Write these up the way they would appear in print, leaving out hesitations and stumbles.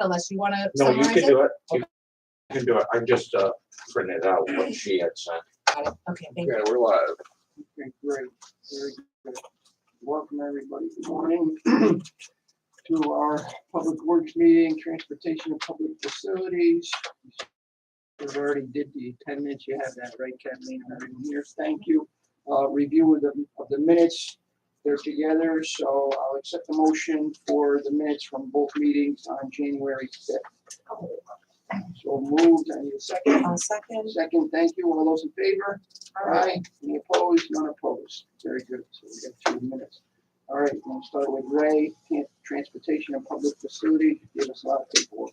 unless you want to No, you summarize can it. do it. You can do it. I just printed out what she had sent. Got it. Okay, thank you. Okay, we're live. Okay, great, very good. Welcome, everybody. Good morning to our Public Works meeting, Transportation and Public Facilities. We've already did the 10 minutes. You have that, right, Kathleen? Everyone here, thank you. Review of the minutes. They're together, so I'll accept the motion for the minutes from both meetings on January 5th. So moved. I need a second. I'll second. Second, thank you. All those in favor? Aye. Any opposed? None opposed. Very good. So we got 2 minutes. All right, we'll start with Ray, Transportation and Public Facility. Give us a lot of paperwork.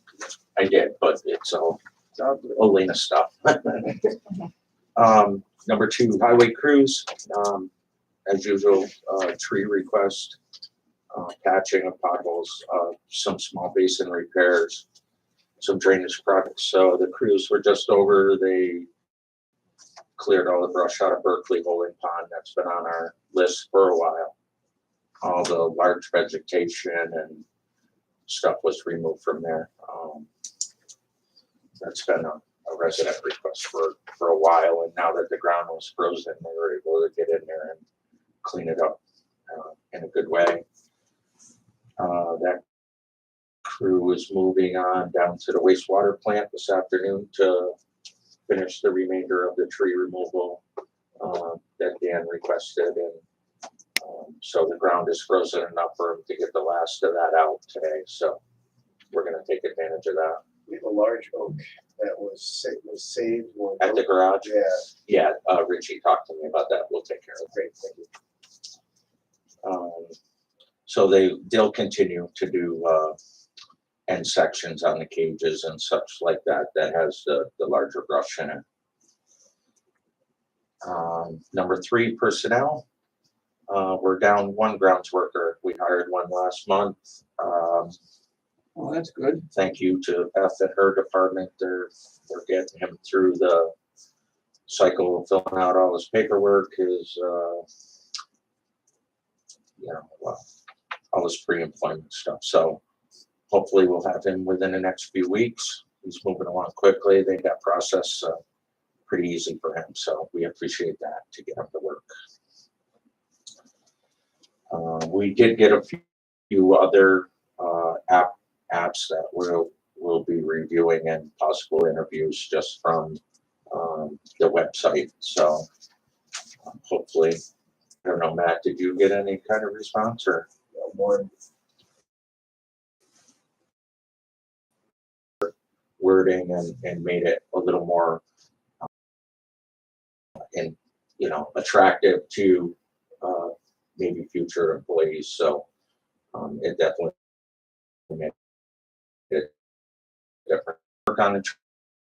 I did, but it's all It's all good. Elena stuff. Number 2, highway crews. As usual, tree request, patching of potholes, some small basin repairs, some drainage projects. So the crews were just over. They cleared all the brush out of Berkeley Holding Pond. That's been on our list for a while. All the large vegetation and stuff was removed from there. That's been a resident request for a while, and now that the ground was frozen, they were able to get in there and clean it up in a good way. That crew is moving on down to the wastewater plant this afternoon to finish the remainder of the tree removal that Dan requested, and so the ground is frozen enough for him to get the last of that out today. So we're going to take advantage of that. We have a large oak that was saved. At the garage? Yeah, Yeah, Richie talked to me about that. We'll take care of it. great, thank you. So they'll continue to do end sections on the cages and such like that has the larger brush in it. Number 3, personnel. We're down 1 grounds worker. We hired 1 last month. Oh, that's good. Thank you to Beth and her department. They're getting him through the cycle of filling out all his paperwork, his all his pre-employment stuff. So hopefully we'll have him within the next few weeks. He's moving along quickly. They got process pretty easy for him. So we appreciate that to get him to work. We did get a few other apps that we'll be reviewing and possible interviews just from the website. So hopefully, I don't know, Matt, did you get any kind of response or More wording and made it a little more attractive to maybe future employees? So it definitely made it different. Work on the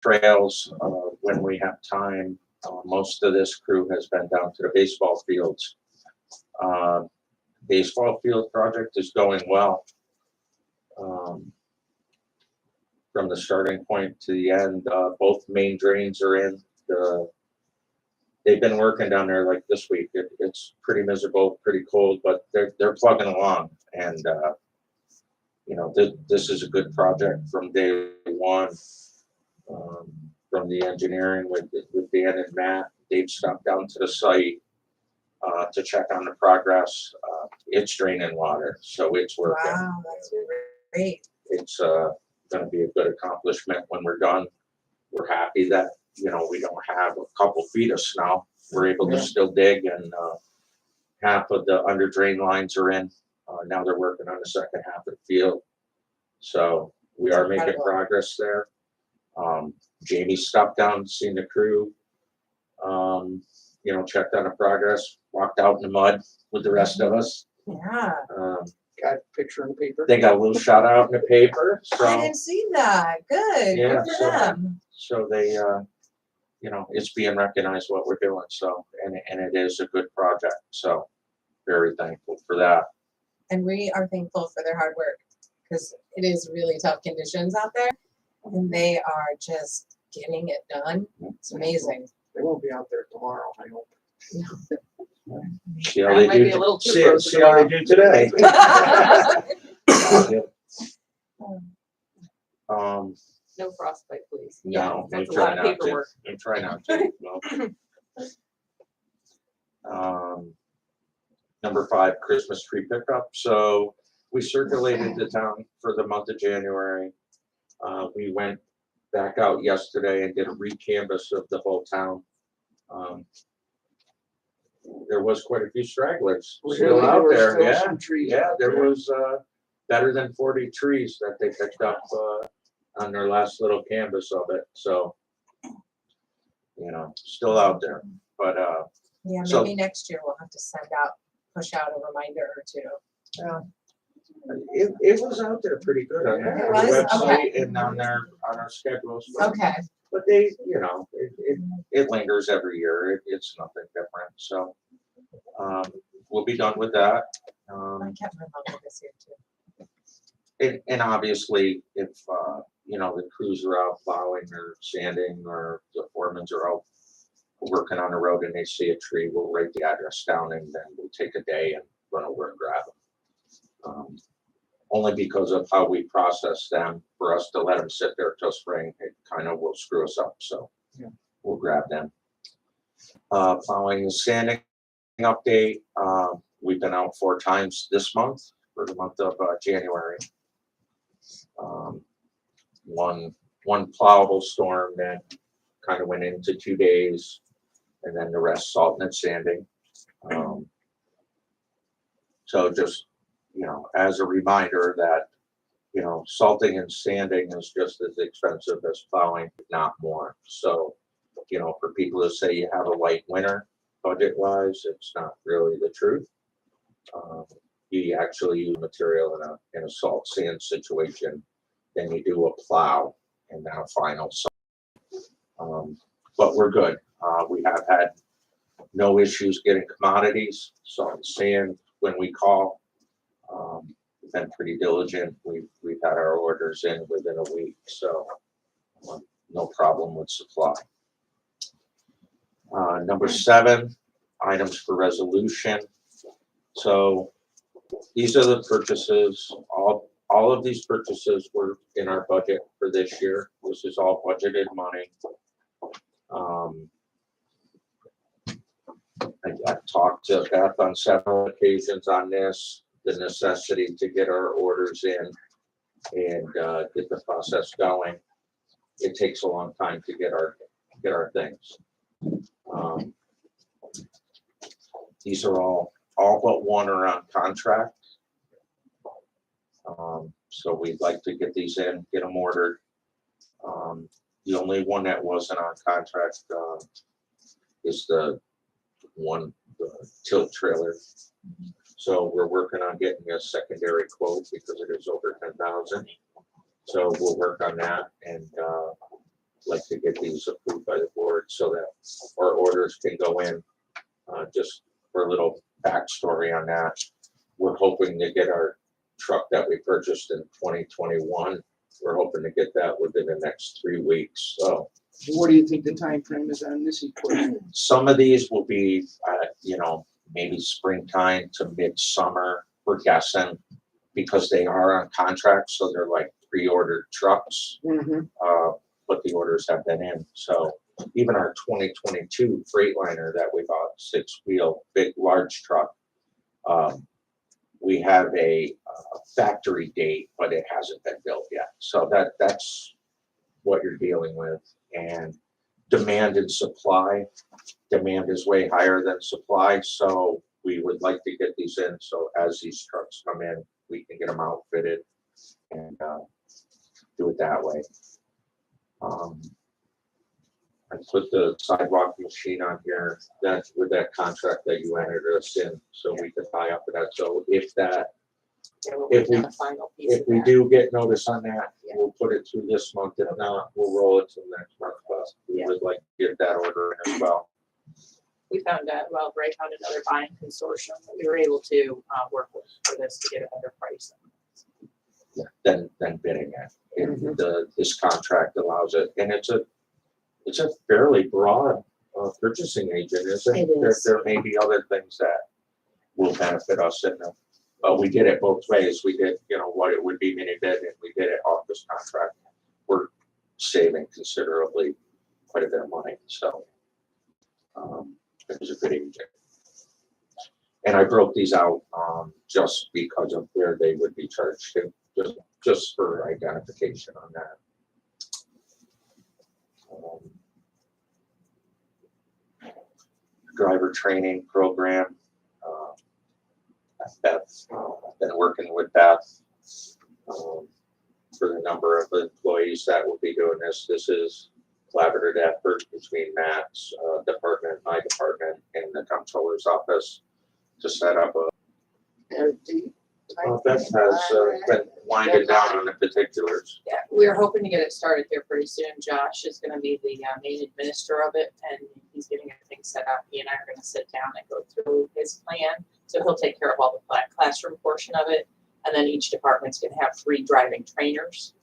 trails when we have time. Most of this crew has been down to the baseball fields. Baseball field project is going well. From the starting point to the end, both main drains are in. They've been working down there like this week. It's pretty miserable, pretty cold, but they're plugging along. And this is a good project from day one. From the engineering with Dan and Matt, they've stopped down to the site to check on the progress. It's draining water, so it's working. Wow, that's great. It's going to be a good accomplishment when we're done. We're happy that we don't have a couple feet of snow. We're able to still dig, and half of the under drain lines are in. Now they're working on the second half of the field, so we are making progress there. Jamie stopped down, seen the crew, checked on the progress, walked out in the mud with the rest of us. Yeah. Got a picture in the paper. They got a little shout out in the paper. I So didn't see that. Good. Yeah, Good for them. so they, it's being recognized what we're doing. So, and it is a good project. So very thankful for that. And we are thankful for their hard work because it is really tough conditions out there. And they are just getting it done. It's amazing. They won't be out there tomorrow, I hope. See how That they might do. be a little too See frozen how they do today. No frostbite, please. No, we That's a try lot of not to. paperwork. We try not to. Number 5, Christmas tree pickup. So we circulated the town for the month of January. We went back out yesterday and did a re-canvas of the whole town. There was quite a few stragglers still Really? out were there, still yeah. some trees Yeah, out there was better than 40 trees that they picked up on their last little canvas of it. So, still out there. But Yeah, So- maybe next year we'll have to push out a reminder or two. it was out there pretty good on It the was? website and on our schedules. Okay, But they, it lingers every year. It's nothing different. So we'll be done with that. I kept my mom this year too. And obviously, if, the crews are out plowing or sanding or the foremans are out working on the road and they see a tree, we'll write the address down and then we'll take a day and run over and grab them. Only because of how we process them, for us to let them sit there till spring, it kind of will screw us up. So Yeah. we'll grab them. Plowing and sanding update. We've been out 4 times this month for the month of January. One plowable storm that kind of went into 2 days, and then the rest salting and sanding. So just, as a reminder that, salting and sanding is just as expensive as plowing, if not more. So, for people to say you have a light winter budget-wise, it's not really the truth. You actually use material in a salt sand situation, then you do a plow and then a final salt. But we're good. We have had no issues getting commodities, salt and sand when we call. We've been pretty diligent. We've had our orders in within a week, so no problem with supply. Number 7, items for resolution. So these are the purchases. All of these purchases were in our budget for this year. This is all budgeted money. I've talked to Beth on several occasions on this, the necessity to get our orders in and get the process going. It takes a long time to get our things. These are all but one are on contract. So we'd like to get these in, get them ordered. The only one that wasn't on contract is the tilt trailer. So we're working on getting a secondary quote because it is over 10,000. So we'll work on that and like to get these approved by the board so that our orders can go in. Just for a little backstory on that, we're hoping to get our truck that we purchased in 2021. We're hoping to get that within the next 3 weeks. So What do you think the time frame is on this equipment? some of these will be, maybe springtime to midsummer, we're guessing, because they are on contract, so they're like pre-ordered trucks, but the orders have been in. So even our 2022 Freightliner that we bought, 6-wheel, big, large truck, we have a factory date, but it hasn't been built yet. So that's what you're dealing with. And demand and supply. Demand is way higher than supply, so we would like to get these in. So as these trucks come in, we can get them outfitted and do it that way. I put the sidewalk machine on here. That's with that contract that you entered us in, so we could tie up with that. So if we do get notice on that, we'll put it through this month. If not, we'll roll it to next month. But we would like to get that order in as well. We found Ray found another buying consortium that we were able to work with for this to get a better price. Than bidding it. This contract allows it, and it's a fairly broad purchasing agent, isn't it? It is. There may be other things that will benefit us in them. But we did it both ways. We did, what it would be mini bid, and we did it off this contract. saving considerably, quite a bit of money, so. It was a good agent. And I broke these out, just because of where they would be charged to, just for identification on that. Driver training program, Beth, I've been working with Beth, for the number of employees that will be doing this. This is collaborative effort between Matt's department, my department, and the comptroller's office to set up a. Beth has been winding down on the particulars. Yeah, we're hoping to get it started here pretty soon. Josh is gonna be the main administrator of it, and he's getting everything set up. He and I are gonna sit down and go through his plan. So he'll take care of all the classroom portion of it, and then each department's gonna have 3 driving trainers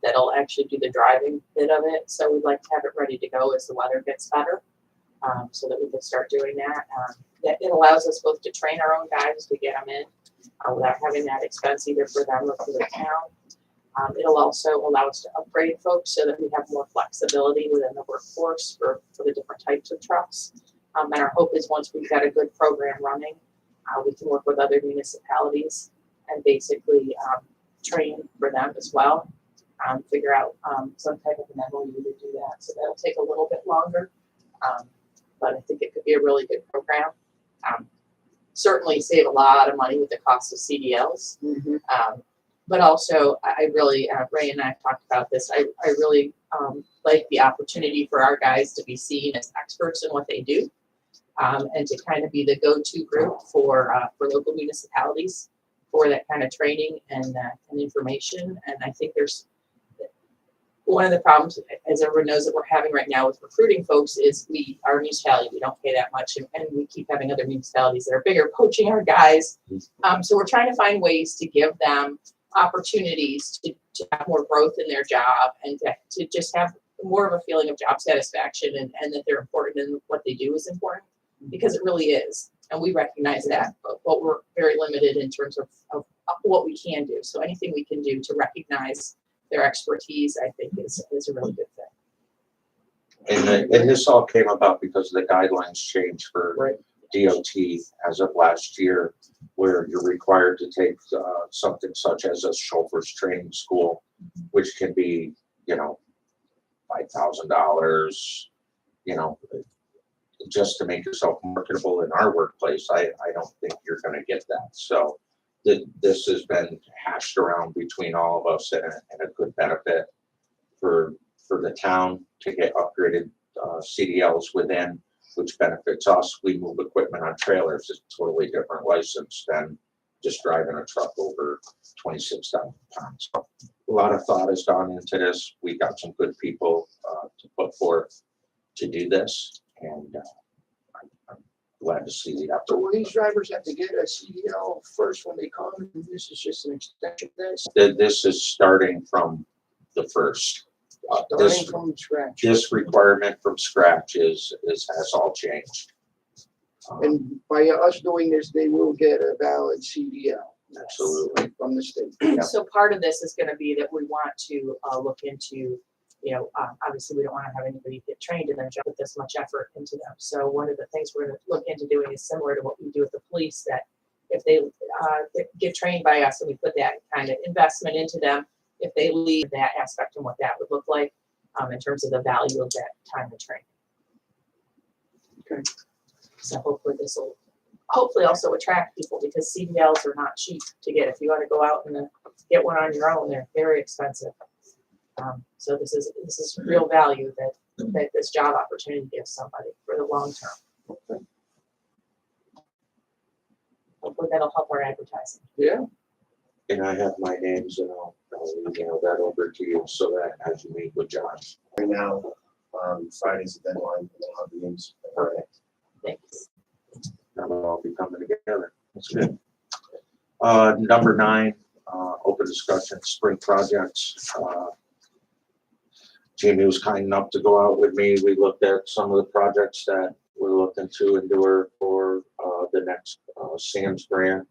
that'll actually do the driving bit of it. So we'd like to have it ready to go as the weather gets better, so that we can start doing that. It allows us both to train our own guys to get them in without having that expense either for them or for the town. It'll also allow us to upgrade folks so that we have more flexibility within the workforce for the different types of trucks. And our hope is once we've got a good program running, we can work with other municipalities and basically train for them as well. Figure out some type of an MOU to do that. So that'll take a little bit longer, but I think it could be a really good program. Certainly save a lot of money with the cost of CDLs. But also, I really, Ray and I have talked about this, I really like the opportunity for our guys to be seen as experts in what they do, and to kind of be the go-to group for local municipalities for that kind of training and information. And I think there's one of the problems, as everyone knows, that we're having right now with recruiting folks is our municipality, we don't pay that much, and we keep having other municipalities that are bigger poaching our guys. So we're trying to find ways to give them opportunities to have more growth in their job and to just have more of a feeling of job satisfaction and that they're important and what they do is important, because it really is. And we recognize that, but we're very limited in terms of what we can do. So anything we can do to recognize their expertise, I think is a really good thing. And this all came about because the guidelines changed for DOT as of last year, where you're required to take something such as a chauffeur's training school, which can be, $5,000, just to make yourself marketable in our workplace. I don't think you're going to get that. So this has been hashed around between all of us and a good benefit for the town to get upgraded CDLs within, which benefits us. We move equipment on trailers. It's a totally different license than just driving a truck over 26,000 pounds. So a lot of thought has gone into this. We got some good people to put forth to do this, and I'm glad to see the So effort. will these drivers have to get a CDL first when they come, and this is just an extension of this? This is starting from the first. Starting from scratch. This requirement from scratch has all changed. And by us doing this, they will get a valid CDL. Absolutely. From the state. Yeah. So part of this is going to be that we want to look into, obviously we don't want to have anybody get trained in their job with this much effort into them. So one of the things we're going to look into doing is similar to what we do with the police, that if they get trained by us and we put that kind of investment into them, if they leave that aspect and what that would look like in terms of the value of that time of training. Okay. So hopefully this will also attract people, because CDLs are not cheap to get. If you want to go out and get one on your own, they're very expensive. So this is real value that this job opportunity gives somebody for the long term. Okay. Hopefully that'll help our advertising. Yeah. And I have my names, and I'll email that over to you so that as you meet with Josh. Right now, Friday's the deadline for the hot meetings. Perfect. Thanks. That'll all be coming together. That's good. Number 9, open discussion, spring projects. Jamie was kind enough to go out with me. We looked at some of the projects that we're looking to endure for the next SAMS grant.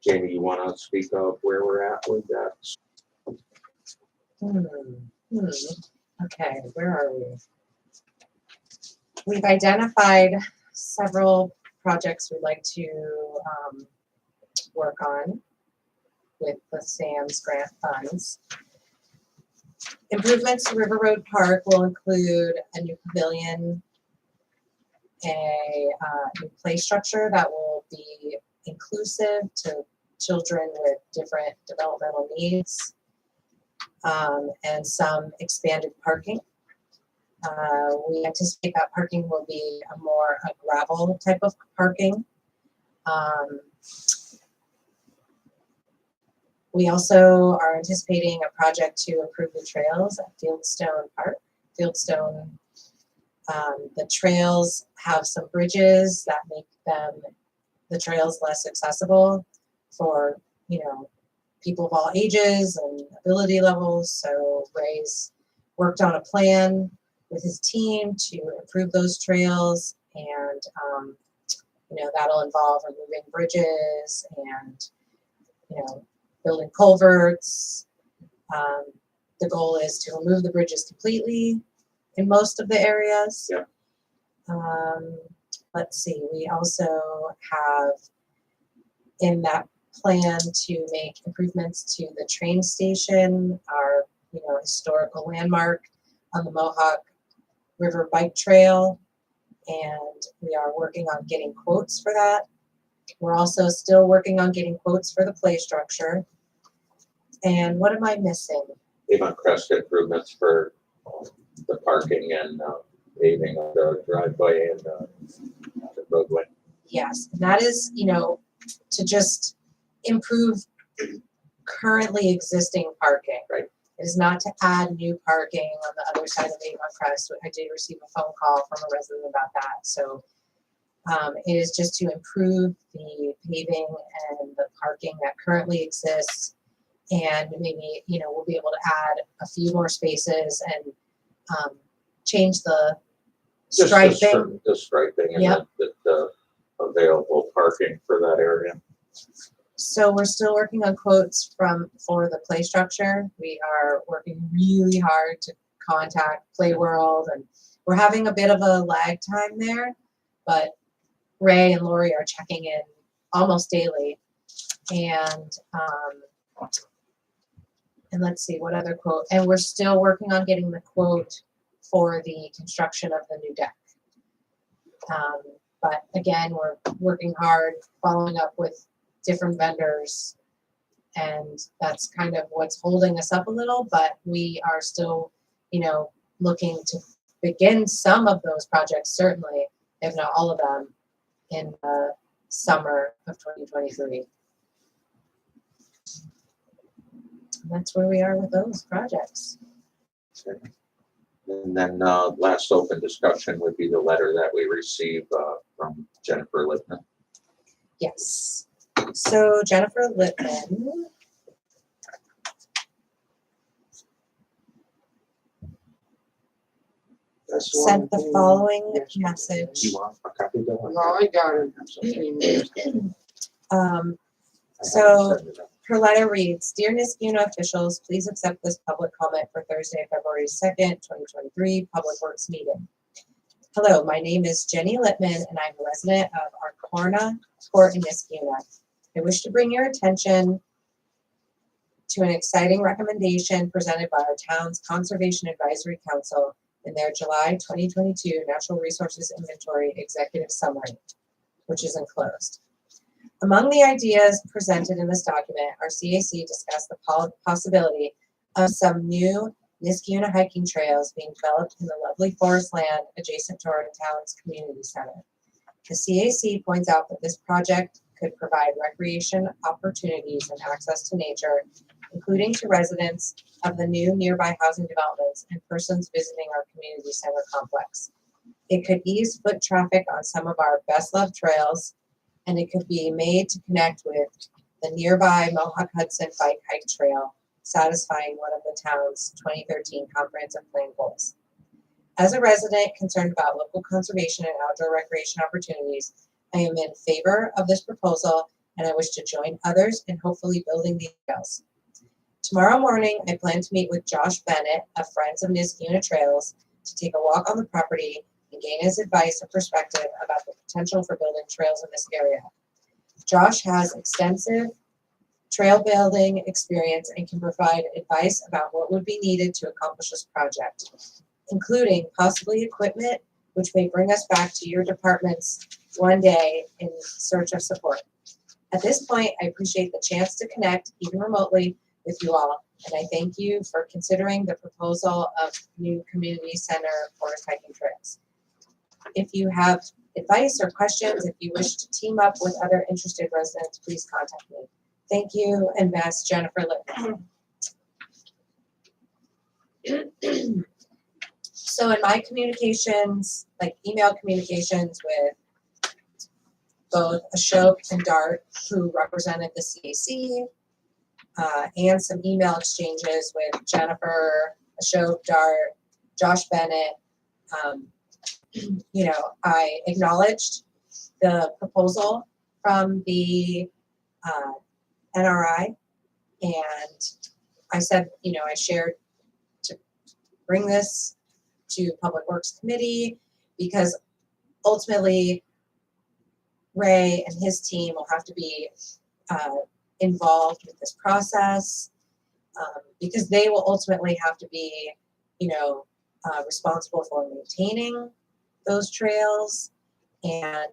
Jamie, you want to speak of where we're at with that? Okay, where are we? We've identified several projects we'd like to work on with the SAM's grant funds. Improvements to River Road Park will include a new pavilion, a new play structure that will be inclusive to children with different developmental needs, and some expanded parking. We anticipate that parking will be a gravel type of parking. We also are anticipating a project to improve the trails at Fieldstone Park. Fieldstone, the trails have some bridges that make the trails less accessible for, people of all ages and ability levels. So Ray's worked on a plan with his team to improve those trails, and that'll involve removing bridges and building culverts. The goal is to remove the bridges completely in most of the areas. Yeah. Let's see, we also have in that plan to make improvements to the train station, our historical landmark on the Mohawk River Bike Trail, and we are working on getting quotes for that. We're also still working on getting quotes for the play structure. And what am I missing? Avon Crest improvements for the parking and paving of the driveway and the roadway. Yes, and that is, to just improve currently existing parking. Right. It is not to add new parking on the other side of Avon Crest. I did receive a phone call from a resident about that. So it is just to improve the paving and the parking that currently exists. And maybe, we'll be able to add a few more spaces and change the striping. The striping and Yep. the available parking for that area. So we're still working on quotes for the play structure. We are working really hard to contact Play World, and we're having a bit of a lag time there, but Ray and Lori are checking in almost daily. And let's see, what other quote? And we're still working on getting the quote for the construction of the new deck. But again, we're working hard, following up with different vendors, and that's kind of what's holding us up a little, but we are still, looking to begin some of those projects, certainly, if not all of them, in the summer of 2023. And that's where we are with those projects. Okay. And then last open discussion would be the letter that we received from Jennifer Lippman. Yes. So Jennifer Lippman That's sent the one thing. following Yes. message. Do you want a copy of that? No, I got it. So her letter reads, Dear Niskuna officials, please accept this public comment for Thursday, February 2nd, 2023, Public Works meeting. Hello, my name is Jenny Lippman, and I'm a resident of Arcorna Court in Niskuna. I wish to bring your attention to an exciting recommendation presented by our town's Conservation Advisory Council in their July 2022 Natural Resources Inventory Executive Summary, which is enclosed. Among the ideas presented in this document, our CAC discussed the possibility of some new Niskuna hiking trails being developed in the lovely forest land adjacent to our town's community center. The CAC points out that this project could provide recreation opportunities and access to nature, including to residents of the new nearby housing developments and persons visiting our community center complex. It could ease foot traffic on some of our best loved trails, and it could be made to connect with the nearby Mohawk Hudson Bike Hike Trail, satisfying one of the town's 2013 comprehensive plan goals. As a resident concerned about local conservation and outdoor recreation opportunities, I am in favor of this proposal, and I wish to join others in hopefully building these trails. To Tomorrow morning, I plan to meet with Josh Bennett of Friends of Niskuna Trails to take a walk on the property and gain his advice and perspective about the potential for building trails in this area. Josh has extensive trail building experience and can provide advice about what would be needed to accomplish this project, including possibly equipment, which may bring us back to your departments one day in search of support. At this point, I appreciate the chance to connect, even remotely, with you all, and I thank you for considering the proposal of new community center forest hiking trails. If you have advice or questions, if you wish to team up with other interested residents, please contact me. Thank you, and best, Jennifer Lippman. So in my communications, like email communications with both Ashok and Dart, who represented the CAC, and some email exchanges with Jennifer, Ashok, Dart, Josh Bennett, I acknowledged the proposal from the NRI, and I said, I shared to bring this to Public Works Committee because ultimately Ray and his team will have to be involved with this process because they will ultimately have to be, responsible for maintaining those trails. And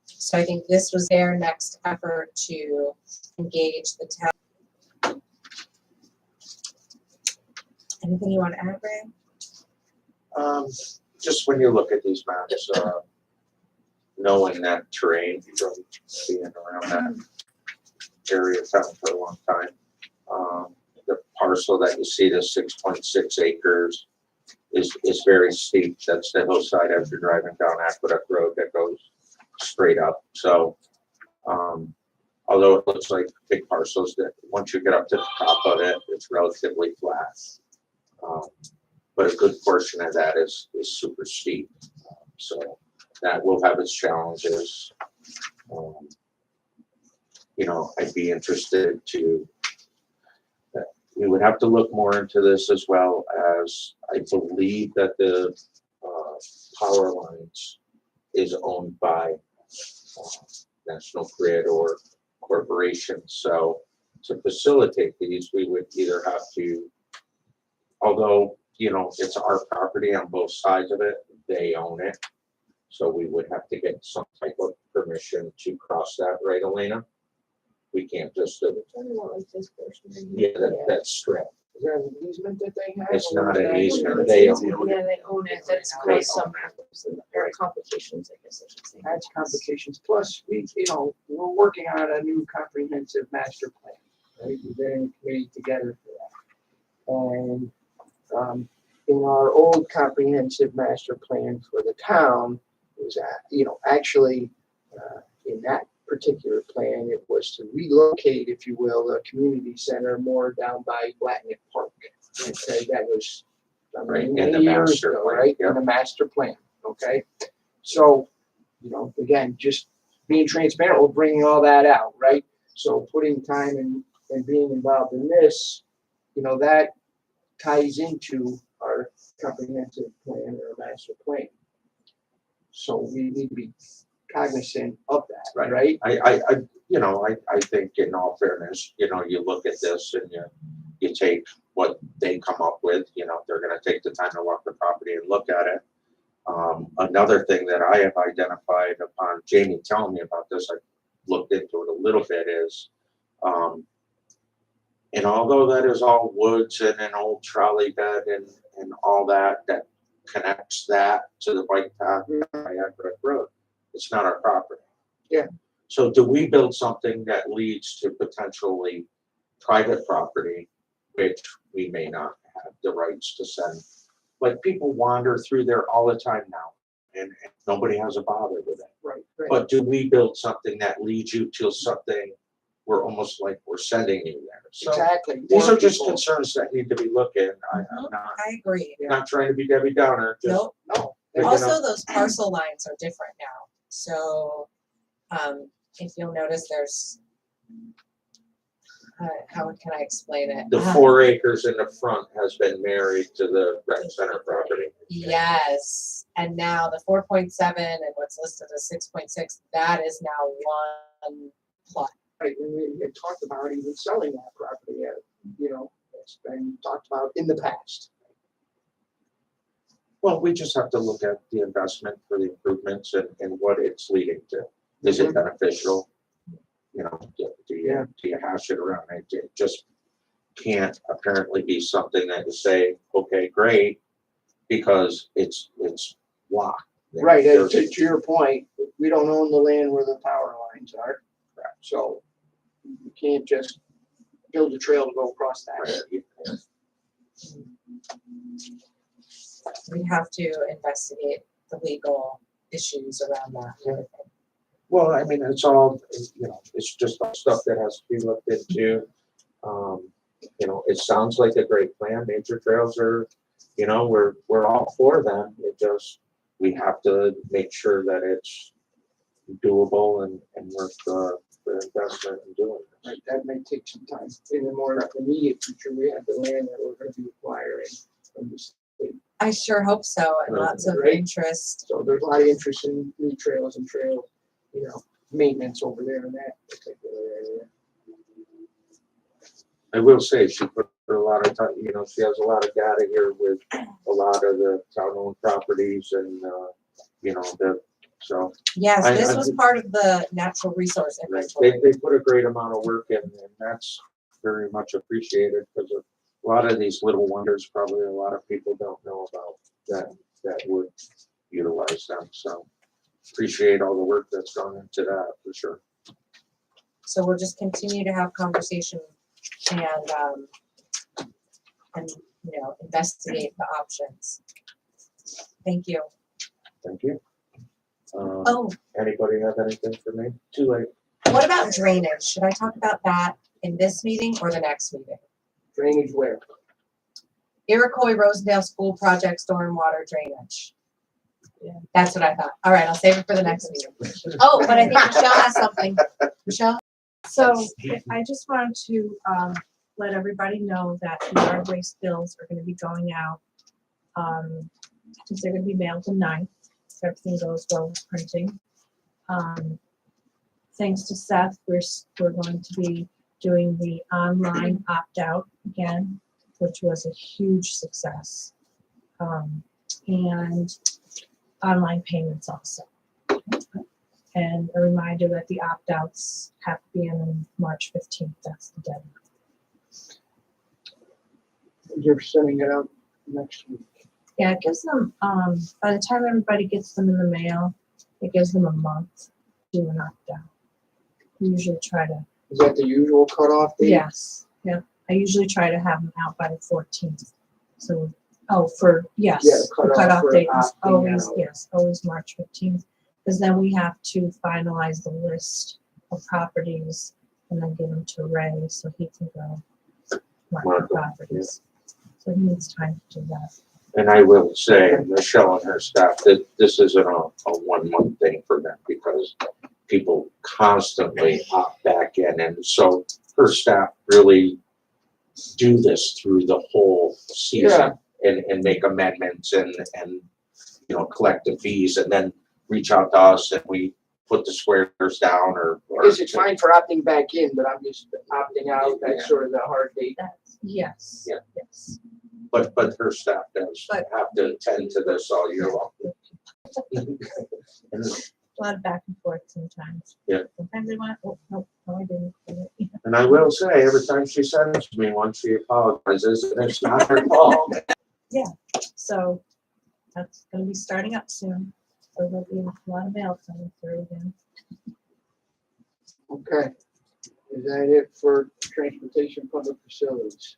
so I think this was their next effort to engage the town. Anything you want to add, Ray? Just when you look at these maps, knowing that terrain, from being around that area of town for a long time, the parcel that you see, the 6.6 acres, is very steep. That's the hillside as you're driving down Aqueduct Road that goes straight up. So, although it looks like big parcels, that once you get up to the top of it, it's relatively flat. But a good portion of that is super steep. So that will have its challenges. I'd be interested to, we would have to look more into this as well as I believe that the power lines is owned by National Grid or corporations. So to facilitate these, we would either have to, although, it's our property on both sides of it, they own it. So we would have to get some type of permission to cross that, right, Elena? We can't just, yeah, that strip. Is there an easement that they have? It's or not is an that- easement, they own it. Yeah, they own it. That's They caused some own complications, I guess I should say. That's complications. Plus, we're working on a new comprehensive master plan. Right? We're getting a committee together for that. And in our old comprehensive master plan for the town, it was, actually, in that particular plan, it was to relocate, if you will, the community center more down by Blatnick Park. Okay, that was Right, in many the years master ago, plan, right? yeah. In the master plan, okay? So, again, just being transparent, we're bringing all that out, right? So putting time and being involved in this, that ties into our comprehensive plan or master plan. So we need to be cognizant of that, right? I think in all fairness, you look at this and you take what they come up with, they're gonna take the time to walk the property and look at it. Another thing that I have identified upon Jamie telling me about this, I looked into it a little bit, is, and although that is all woods and an old trolley bed and all that connects that to the bike path by Aqueduct Road, it's not our property. Yeah. So do we build something that leads to potentially private property, which we may not have the rights to send? Like, people wander through there all the time now, and nobody has a bother with it. Right. But do we build something that leads you to something we're almost like we're sending you there? So Exactly. these More are just people- concerns that need to be looked at. I'm I agree. not trying to be Debbie Downer, just, Nope. No. you know. Also, those parcel lines are different now. So if you'll notice, there's how can I explain it? The 4 acres in the front has been married to the rec center property. Yes, and now the 4.7 and what's listed as 6.6, that is now one plot. Right, and we had talked about even selling that property, it's been talked about in the past. Well, we just have to look at the investment for the improvements and what it's leading to. Is it beneficial? You know, do you hash it around? It just can't apparently be something that you say, okay, great, because it's blocked. Right, and There's- to your point, we don't own the land where the power lines are, so you can't just build a trail to go across that. Right. We have to investigate the legal issues around that. Well, I mean, it's all, it's just all stuff that has to be looked into. It sounds like a great plan. Nature trails are, we're all for them. We have to make sure that it's doable and worth the investment in doing this. Right, that may take some time. In the more immediate future, we have the land that we're gonna be acquiring from the state. I sure hope so, and lots of Right. interest. So there's a lot of interest in new trails and trail, maintenance over there in that particular area. I will say she put a lot of time, she has a lot of data here with a lot of the town-owned properties and, so. Yes, I- this I was did- part of the natural resource Right. inventory. They put a great amount of work in, and that's very much appreciated, because a lot of these little wonders, probably a lot of people don't know about that would utilize them, so appreciate all the work that's gone into that, for sure. So we'll just continue to have conversation and investigate the options. Thank you. Thank you. Oh, Anybody have anything for me? Too late. what about drainage? Should I talk about that in this meeting or the next meeting? Drainage where? Iroquois Rosendale School Project Stormwater Drainage. That's what I thought. All right, I'll save it for the next meeting. Oh, but I think Michelle has something. Michelle? So I just wanted to let everybody know that the yard waste bills are gonna be going out. I think they're gonna be mailed the 9th, if everything goes well with printing. Thanks to Seth, we're going to be doing the online opt-out again, which was a huge success. And online payments also. And a reminder that the opt-outs have to be in on March 15th, that's the deadline. You're sending it out next week. Yeah, it gives them, by the time everybody gets them in the mail, it gives them a month to do an opt-out. We usually try to, Is that the usual cutoff date? yes, yeah, I usually try to have them out by the 14th. So, yes, Yeah, the cutoff date is opting always, out. yes, always March 15th. Because then we have to finalize the list of properties and then give them to Ray so he can go mark Mark the them, properties. So he needs time to do that. And I will say, Michelle and her staff, that this isn't a 1 month thing for them, because people constantly opt back in, and so her staff really do this through the whole season and make amendments and collect the fees, and then reach out to us and we put the squares down or. I guess it's fine for opting back in, but I'm just opting out, Yeah. that's sort of the hard date. Yes. Yeah. Yes. But her staff does But- have to attend to this all year long. And A lot of back and forth sometimes. Yeah. Sometimes they want, oh, no, I didn't. And I will say, every time she sends me one, she apologizes, and it's not her fault. So that's gonna be starting up soon. So there'll be a lot of mail coming through again. Okay. Is that it for transportation public facilities?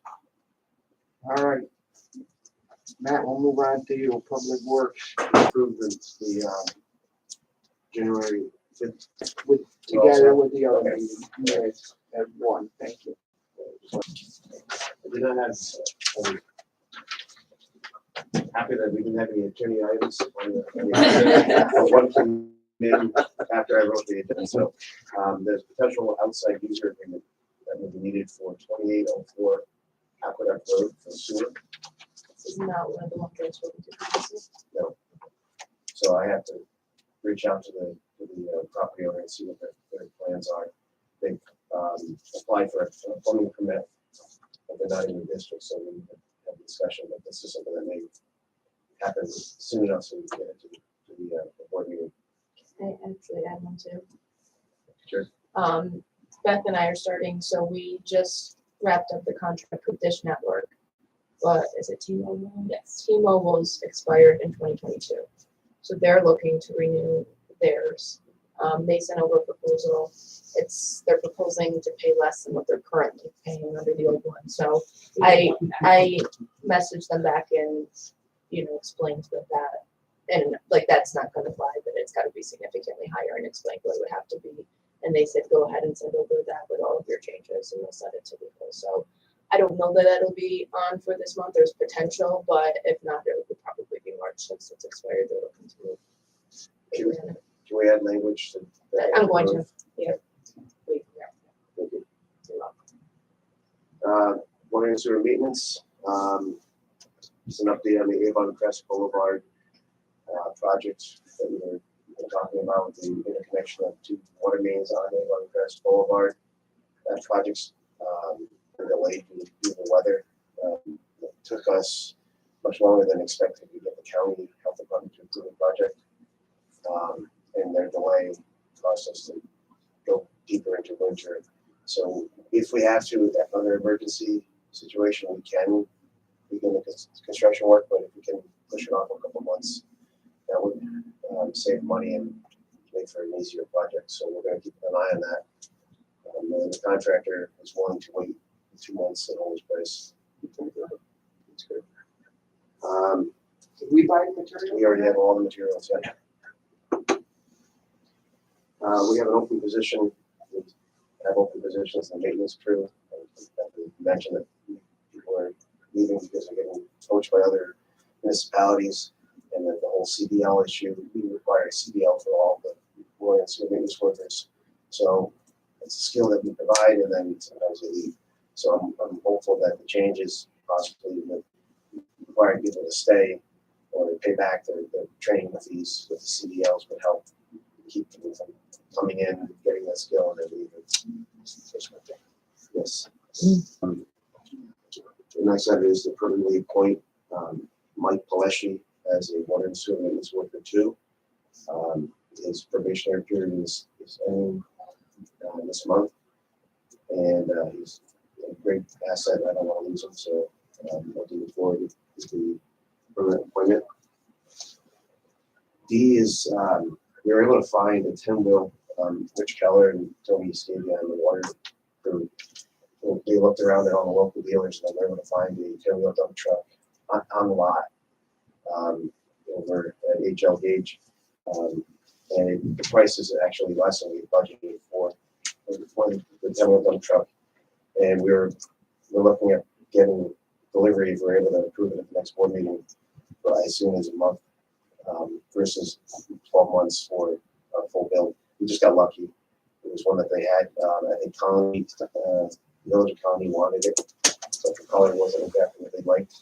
All right. Matt, we'll move on to you, public works, Improvements, the January 5th. together with the other meeting. You guys have one, thank you. I did not have, happy that we didn't have any attorney items on the, one came in after I wrote the agenda, so, there's potential outside user agreement that will be needed for 2804 Aqueduct Road for sewer. This is not one of the ones where we did this. No. So I have to reach out to the property owner and see what their plans are. They've applied for a plumbing permit, but they're not in the district, so we need to have a discussion, but this is something that may happen soon enough so we can get it to the board meeting. I actually add one too. Sure. Beth and I are starting, so we just wrapped up the contract with Dish Network. But is it T-Mobile? Yes, T-Mobile's expired in 2022. So they're looking to renew theirs. They sent over a proposal. They're proposing to pay less than what they're currently paying under the old one. So I messaged them back and, explained that. And like, that's not gonna fly, but it's gotta be significantly higher, and explained what it would have to be. And they said, go ahead and send over that with all of your changes, and we'll send it to legal. So I don't know that it'll be on for this month. There's potential, but if not, it would probably be March since it's expired. They're looking to move. Can we add language to that? I'm going to. Water and sewer maintenance. Just an update on the Avon Crest Boulevard project that we were talking about with the interconnection of two water mains on Avon Crest Boulevard. That project's been delayed due to the weather. It took us much longer than expected to get the county health department to approve the project. And their delay caused us to go deeper into winter. So if we have to, under emergency situation, we can begin the construction work, but if we can push it off a couple months, that would save money and make for an easier project. So we're going to keep an eye on that. And the contractor is willing to wait 2 months at Owens Price. It's good. Did we buy the material? We already have all the materials. Yeah. We have an open position. We have open positions in the maintenance crew. We mentioned that people are leaving because they're getting poached by other municipalities, and that the whole CDL issue. We require a CDL for all the water and sewer maintenance workers. So it's a skill that we provide, and then sometimes they leave. So I'm hopeful that the changes possibly would require people to stay or pay back their training fees with the CDLs would help keep people from coming in, getting that skill, and then leaving. Yes. The next item is to permanently appoint Mike Paleschi as a water and sewer maintenance worker 2. His probationary period is ending this month, and he's a great asset. I don't want to lose him, so I'm looking forward to the permanent appointment. D is we were able to find a 10-wheel Rich Keller and Tony Scabia on the water crew. They looked around at all the local dealers, and they were able to find a 10-wheel dump truck on the lot over at HL Gage. And the price is actually less than we budgeted for the 10-wheel dump truck. And we're looking at getting delivery if we're able to approve it at the next board meeting as soon as a month versus 12 months for a full build. We just got lucky. It was one that they had. I think Colony, Village of Colony wanted it, so the color wasn't exactly what they liked.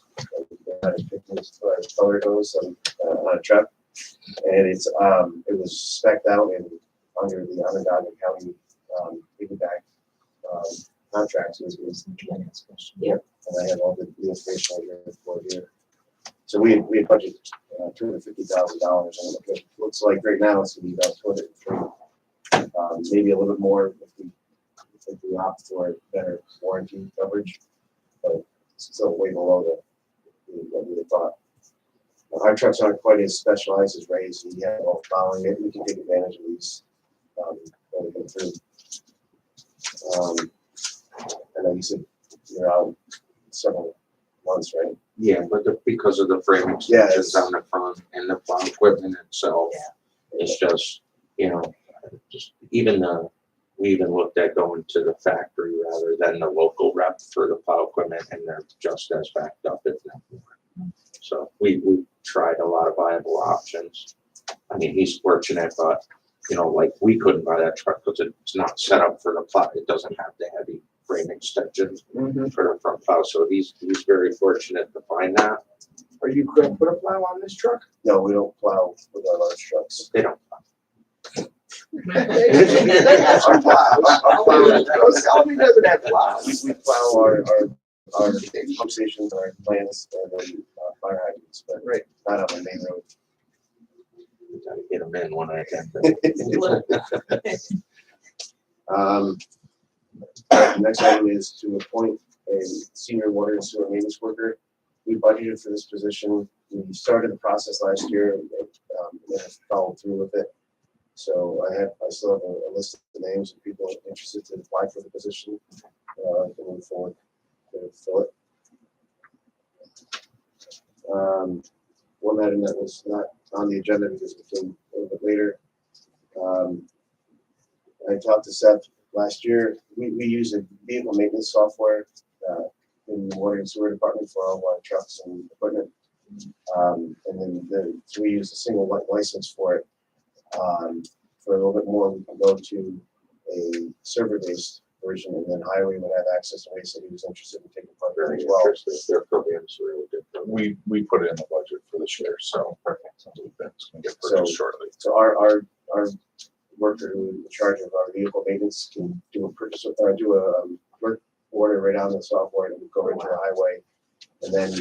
They had as picked as far as color goes on a truck, and it was spec'd out and under the Onondaga County piggyback contracts. Yeah, and I have all the information here for here. So we had budgeted $250,000, and it looks like right now it's going to be about 203. Maybe a little bit more if we opt for better warranty coverage, but it's still way below what we had thought. Our trucks aren't quite as specialized as Ray's. We have all plowing it. We can take advantage of these when we go through. I know you said you're out several months, right? Yeah, but because of the frame Yeah, extensions on the front and the plow equipment itself, it's just, just we even looked at going to the factory rather than the local rep for the plow equipment, and they're just as backed up, if not more. So we tried a lot of viable options. I mean, he's fortunate, but like we couldn't buy that truck because it's not set up for the plow. It doesn't have the heavy frame extension Mhm. for the front plow, so he's very fortunate to find that. Are you gonna put a plow on this truck? No, we don't plow with our large trucks. They don't. They have some plows. Don't tell me he doesn't have plows. We plow our pump stations, our plants, and then fire hydrants, but Right. not on the main road. Gotta get them in when I can. Next item is to appoint a senior water and sewer maintenance worker. We budgeted for this position. We started the process last year and followed through with it. So I still have a list of names of people interested to apply for the position. I can move forward to fill it. One item that was not on the agenda because it came a little bit later. I talked to Seth last year. We use a vehicle maintenance software in the water and sewer department for all of our trucks and equipment. And then so we use a single license for it. For a little bit more, we can go to a server-based version, and then Highway would have access to Ray said he was interested in taking part in it Very as well. interested. Their programs are really good. We put it in the budget for this year, so Perfect. that's gonna get So- purchased shortly. So our worker who's in charge of our vehicle maintenance can do a purchase or do a work order right on the software and go into the Highway. And then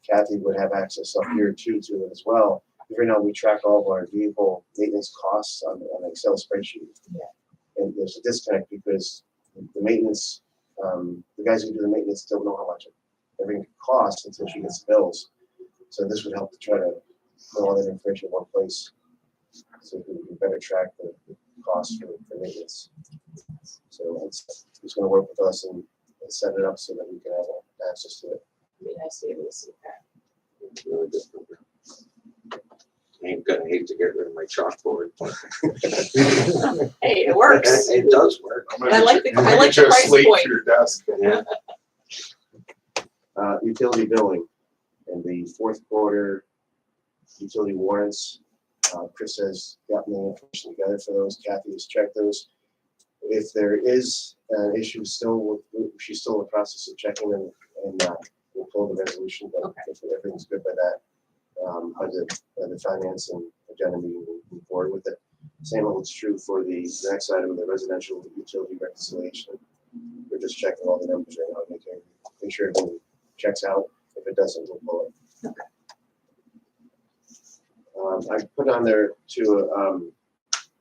Kathy would have access up here too to it as well. Right now, we track all of our vehicle maintenance costs on an Excel spreadsheet. Yeah. And there's a disconnect because the maintenance, the guys who do the maintenance don't know how much everything costs until she gets the bills. So this would help to try to put all that information in one place so we can better track the costs for maintenance. So he's gonna work with us and set it up so that we can have access to it. Be nice to be able to see that. Really good program. I ain't gonna hate to get rid of my chalkboard. Hey, it works. It does work. I'm gonna I get like you- the- I'm gonna I like get you the a price slate point. for your desk. Yeah. Utility billing in the fourth quarter, utility warrants. Chris has gotten the information together for those. Kathy has checked those. If there is an issue still, she's still in the process of checking and we'll pull the resolution, but Okay. if everything's good by that, by the finance and agenda meeting, we'll move forward with it. Same holds true for the next item, the residential utility reconciliation. We're just checking all the numbers right now, make sure everything checks out. If it doesn't, we'll pull it. I put on there too,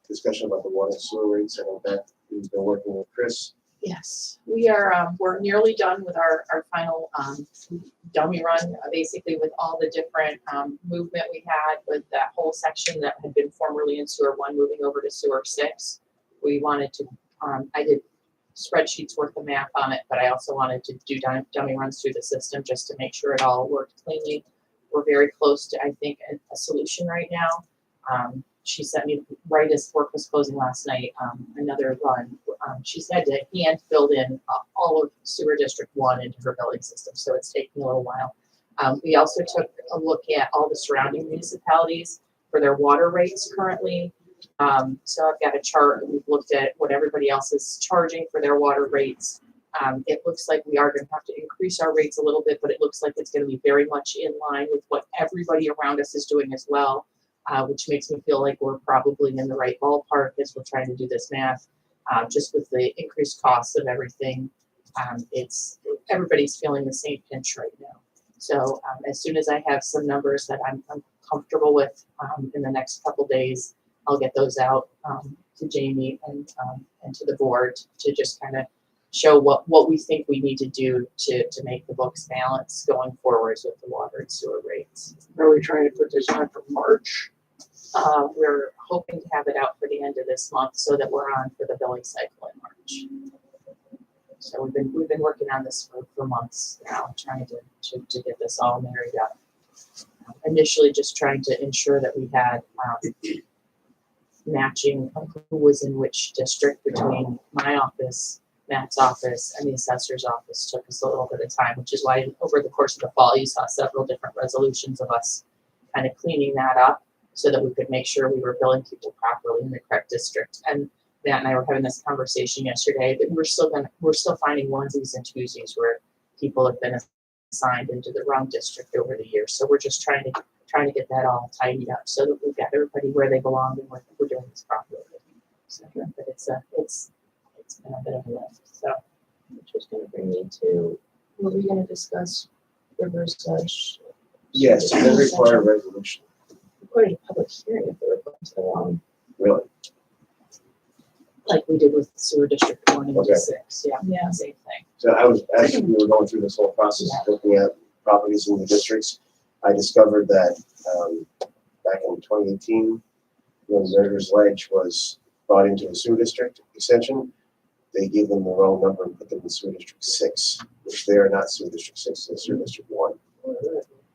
discussion about the water and sewer rates. I know that we've been working with Chris. Yes, we are, we're nearly done with our final, dummy run, basically with all the different, movement we had with that whole section that had been formerly in sewer one, moving over to sewer 6. We wanted to, I did spreadsheets worth of math on it, but I also wanted to do dummy runs through the system just to make sure it all worked cleanly. We're very close to, I think, a solution right now. She sent me, right as work was closing last night, another run. She said to hand filled in all of sewer district 1 into her billing system, so it's taking a little while. We also took a look at all the surrounding municipalities for their water rates currently. So I've got a chart, and we've looked at what everybody else is charging for their water rates. It looks like we are going to have to increase our rates a little bit, but it looks like it's going to be very much in line with what everybody around us is doing as well, which makes me feel like we're probably in the right ballpark as we're trying to do this math. Just with the increased costs of everything, everybody's feeling the same pinch right now. So as soon as I have some numbers that I'm comfortable with in the next couple days, I'll get those out to Jamie and to the board to just kind of show what we think we need to do to make the books balance going forwards with the water and sewer rates. Are we trying to put this on for March? We're hoping to have it out for the end of this month so that we're on for the billing cycle in March. So we've been working on this for months now, trying to get this all married up. Initially, just trying to ensure that we had matching of who was in which district between my office, Matt's office, and the assessor's office. Took us a little bit of time, which is why over the course of the fall, you saw several different resolutions of us kind of cleaning that up so that we could make sure we were billing people properly in the correct district. And Matt and I were having this conversation yesterday, that we're still finding onesies and twosies where people have been assigned into the wrong district over the years. So we're just trying to get that all tidied up so that we've got everybody where they belong and we're doing this properly. So, but it's been a bit of a lift, so. Which was gonna bring me to, were we gonna discuss Rivers Edge? Yes, it does require a resolution, Quite a public hearing if they were going to the wrong. really. Like we did with sewer district 1 and Okay. 6, yeah, Yeah. same thing. So as we were going through this whole process, looking at properties in the districts, I discovered that, back in 2018, when Rivers Ledge was brought into a sewer district extension, they gave them the wrong number and put them in sewer district 6, which they are not sewer district 6, they're sewer district 1.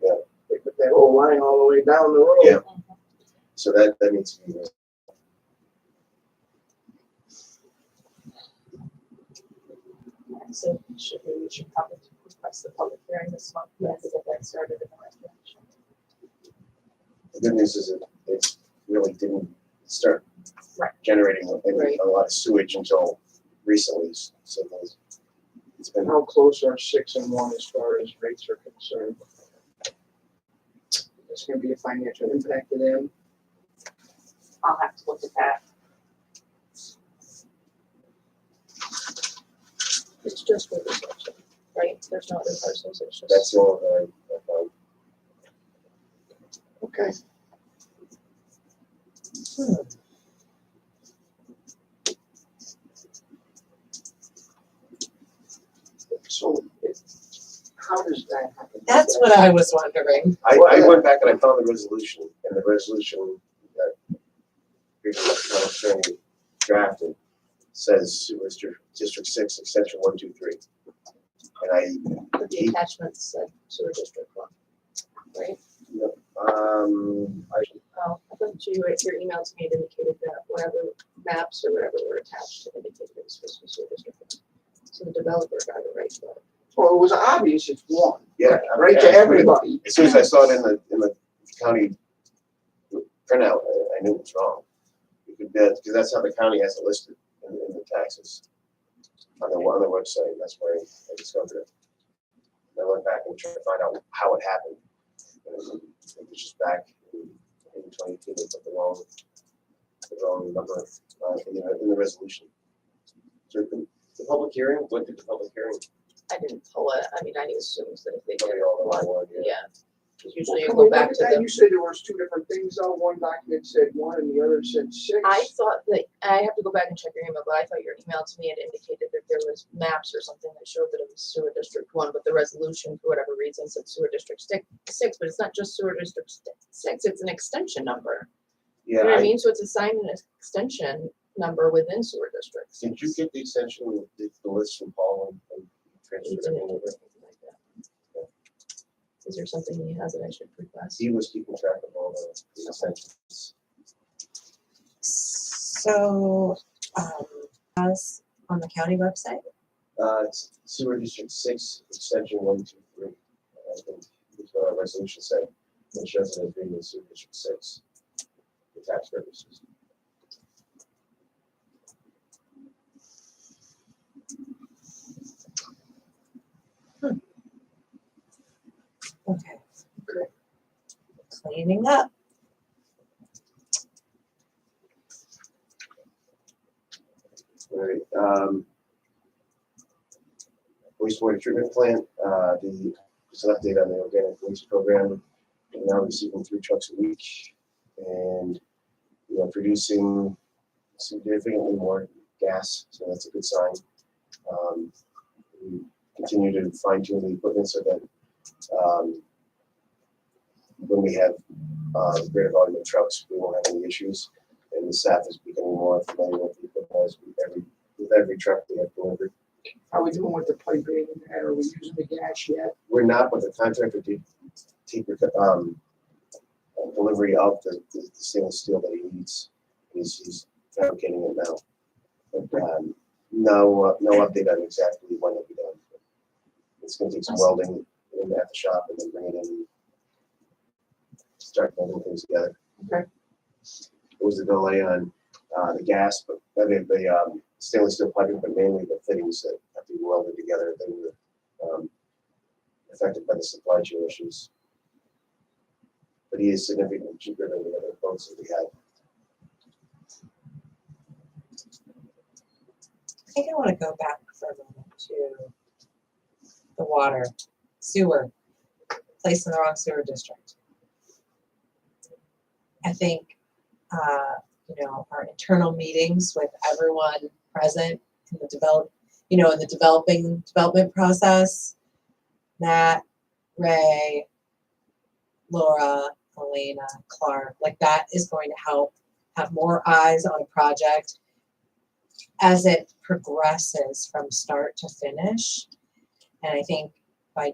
Yeah. They put that whole line all the way down the road. Yeah. So that needs to be, So we should probably request the public hearing this month, to get that started in the right direction. the good news is it really didn't start Right. generating Right. a lot of sewage until recently. So it's been, How close are 6 and 1 as far as rates are concerned? It's gonna be a financial impact to them. I'll have to look at that. It's just Rivers Edge, right? There's no other parcels, it's just. that's the only thing I found. Okay. So, how does that happen? That's what I was wondering. I went back and I found the resolution, and the resolution that previous attorney drafted says sewer district 6, extension 1, 2, 3. And But the attachments said sewer district 1, right? I Oh, I thought your email to me had indicated that whatever maps or whatever were attached indicated it was supposed to be sewer district 1. So the developer got it right, but. Well, it was obvious it's 1, yeah, right to everybody. as soon as I saw it in the county printout, I knew it was wrong. Because that's how the county has it listed in the taxes on their website. That's where I discovered it. And I went back and tried to find out how it happened. And it was just back in 2018, they put the wrong number in the resolution. So the public hearing, what did the public hearing? I didn't pull it, I mean, I assumed that if they did Probably all the one, one, yeah. yeah. 'Cause usually you Can go we back look to at that? the, You said there was 2 different things, though, one document said 1 and the other said 6. I thought that, I have to go back and check your email, but I thought your email to me had indicated that there was maps or something that showed that it was sewer district 1, but the resolution, for whatever reason, said sewer district 6, but it's not just sewer district 6, it's an extension number. You Yeah, know what I mean? So it's assigned an extension number within sewer districts. did you get the extension, the list from Paul and He transferred didn't it do over? anything like that. Is there something he has that I should request? He was keeping track of all the extensions. So, as on the county website, It's sewer district 6, extension 1, 2, 3. I think is what our resolution said. It shows it as being in sewer district 6 for tax purposes. okay. Cleaning up. All right, wastewater treatment plant, just an update on the organic waste program. We're now receiving 3 trucks a week and we are producing significantly more gas, so that's a good sign. We continue to fine tune the equipment so that when we have greater volume of trucks, we won't have any issues. And the staff is becoming more familiar with the equipment as with every truck we have delivered. How are we doing with the piping? Are we using the gas yet? We're not, but the contractor did take delivery of the stainless steel that he needs. He's fabricating it now. But no update on exactly when it'll be done. It's gonna take some welding in at the shop and then bring it in and start building things together. Okay. There was a delay on the gas, but the stainless steel piping, but mainly the fittings that have to be welded together. They were affected by the supply chain issues. But he is significantly cheaper than the other boats that we had. I think I want to go back for a moment to the water, sewer, placed in the wrong sewer district. I think, our internal meetings with everyone present in the development process, Matt, Ray, Laura, Elena, Clark, like that is going to help have more eyes on a project as it progresses from start to finish. And I think by,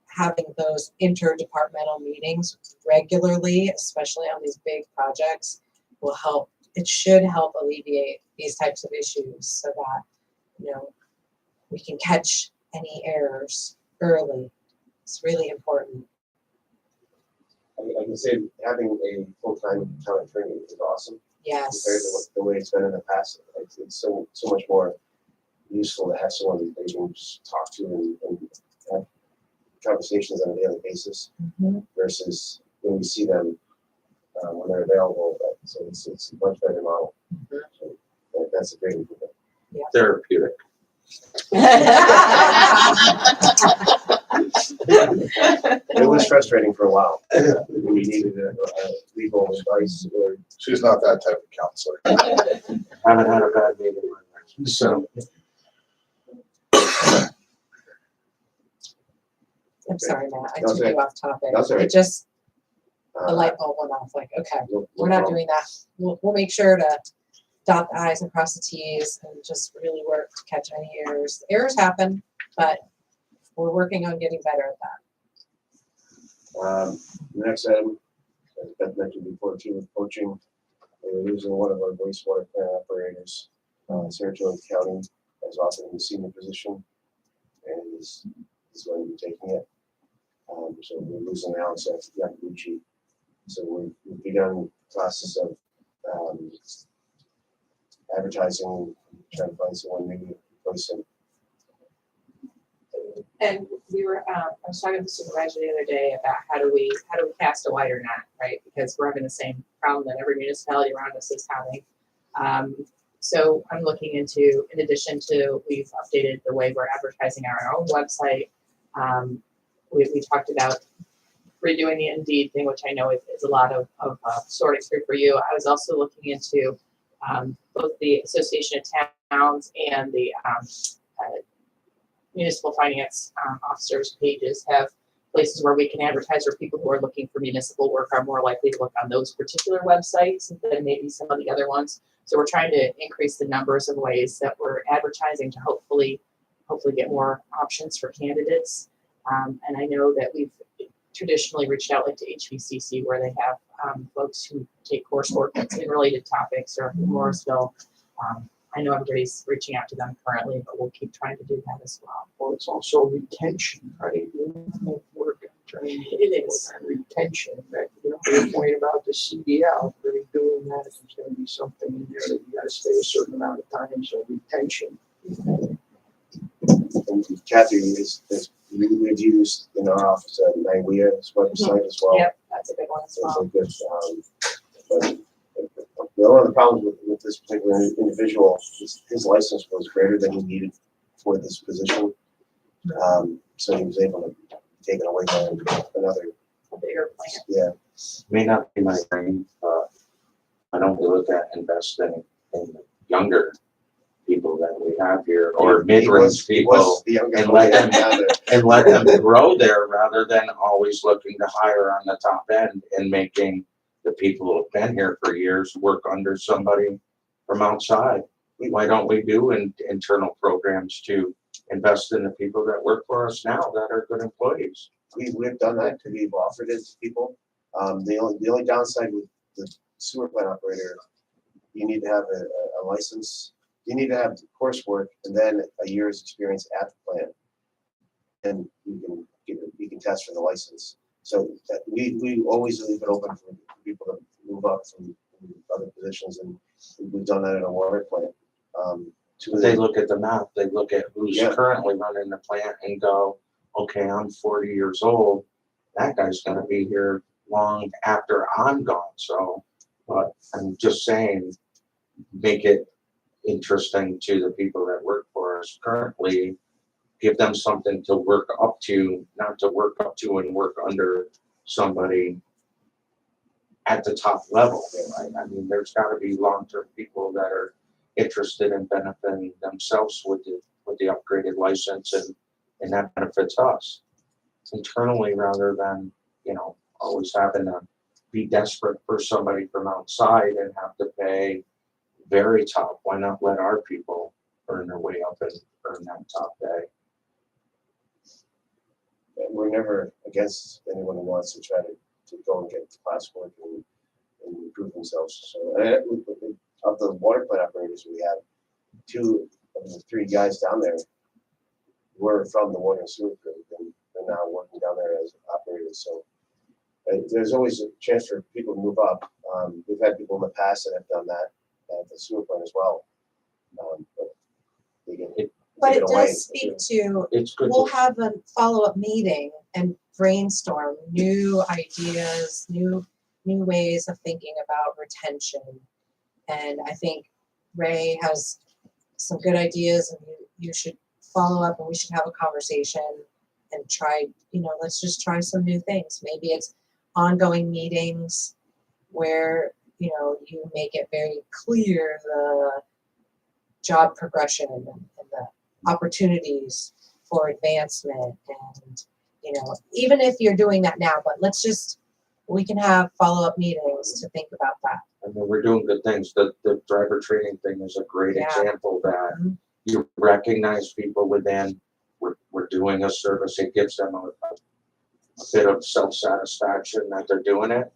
having those interdepartmental meetings regularly, especially on these big projects, will help. It should help alleviate these types of issues so that, we can catch any errors early. It's really important. I can say having a full-time town attorney is awesome compared to Yes. the way it's been in the past. It's so much more useful to have someone that you can just talk to and have conversations on a daily basis Mhm. versus when we see them when they're available. So it's a much better model. So that's a great improvement. Therapeutic. It was frustrating for a while. We needed legal advice or She's not that type of counselor. Haven't had a bad day in my life. So, I'm sorry, Matt. I That's took okay. you off topic. That's all right. It just, uh, the light bulb went off, like, okay, no we're not problem. doing that. We'll make sure to dot the i's and cross the t's and just really work to catch any errors. Errors happen, but we're working on getting better at that. The next item, as Beth mentioned before too, with coaching, we're losing one of our wastewater plant operators. Saratoga County has offered him a senior position and is going to be taking it. So we're losing Alex Yakubuchi. So we've begun the process of advertising, trying to find someone new to replace him. And I was talking to the supervisor the other day about how do we cast a wider net, right? Because we're having the same problem that every municipality around us is having. So I'm looking into, in addition to, we've updated the way we're advertising on our own website. We talked about redoing the Indeed thing, which I know is a lot of sorting through for you. I was also looking into both the Association of Towns and the municipal finance officers pages have places where we can advertise, where people who are looking for municipal work are more likely to look on those particular websites than maybe some of the other ones. So we're trying to increase the numbers of ways that we're advertising to hopefully get more options for candidates. And I know that we've traditionally reached out like to HVCC, where they have folks who take coursework that's in related topics, or Morrisville. I know everybody's reaching out to them currently, but we'll keep trying to do that as well. Well, it's also retention, right? Work training. It is. And retention, that, your point about the CDL, really doing that, if there's gonna be something in there that you gotta stay a certain amount of time, so retention. And Kathy we've used in our office at NIWEA's website as well. Yep, that's a good one as well. It's a good, but one of the problems with this particular individual is his license was greater than he needed for this position. So he was able to take it away by another, A bigger plan. yeah. may not be my brain, but I don't look at investing in the younger people that we have here, or mid-range He was people, the youngest and one let them- down there. and let them grow there rather than always looking to hire on the top end and making the people who have been here for years work under somebody from outside. Why don't we do internal programs to invest in the people that work for us now that are good employees? We've done that, we've offered it to people. The only downside with the sewer plant operator, you need to have a license, you need to have coursework and then a year's experience at the plant. And you can test for the license. So we always leave it open for people to move up from other positions, and we've done that in a water plant. Two of They the, look at the map, they look at who's Yeah. currently running the plant and go, okay, I'm 40 years old. That guy's gonna be here long after I'm gone, so, but I'm just saying, make it interesting to the people that work for us currently. Give them something to work up to, not to work up to and work under somebody at the top level. Right? I mean, there's gotta be long-term people that are interested in benefiting themselves with the upgraded license, and that benefits us internally rather than, always having to be desperate for somebody from outside and have to pay very top. Why not let our people earn their way up and earn that top pay? we're never against anyone who wants to try to go and get classwork and improve themselves. So, of the water plant operators we have, 2 of the 3 guys down there were from the water and sewer crew, and they're now working down there as operators. So there's always a chance for people to move up. We've had people in the past that have done that at the sewer plant as well. But they get But take it away. does speak to, It's good we'll to, have a follow-up meeting and brainstorm new ideas, new ways of thinking about retention. And I think Ray has some good ideas, and you should follow up, and we should have a conversation and try, let's just try some new things. Maybe it's ongoing meetings where, you make it very clear the job progression and the opportunities for advancement. And, even if you're doing that now, but we can have follow-up meetings to think about that. I mean, we're doing good things. The driver training thing is a great Yeah. example that Mhm. you recognize people within, we're doing a service, it gives them a bit of self-satisfaction that they're doing it.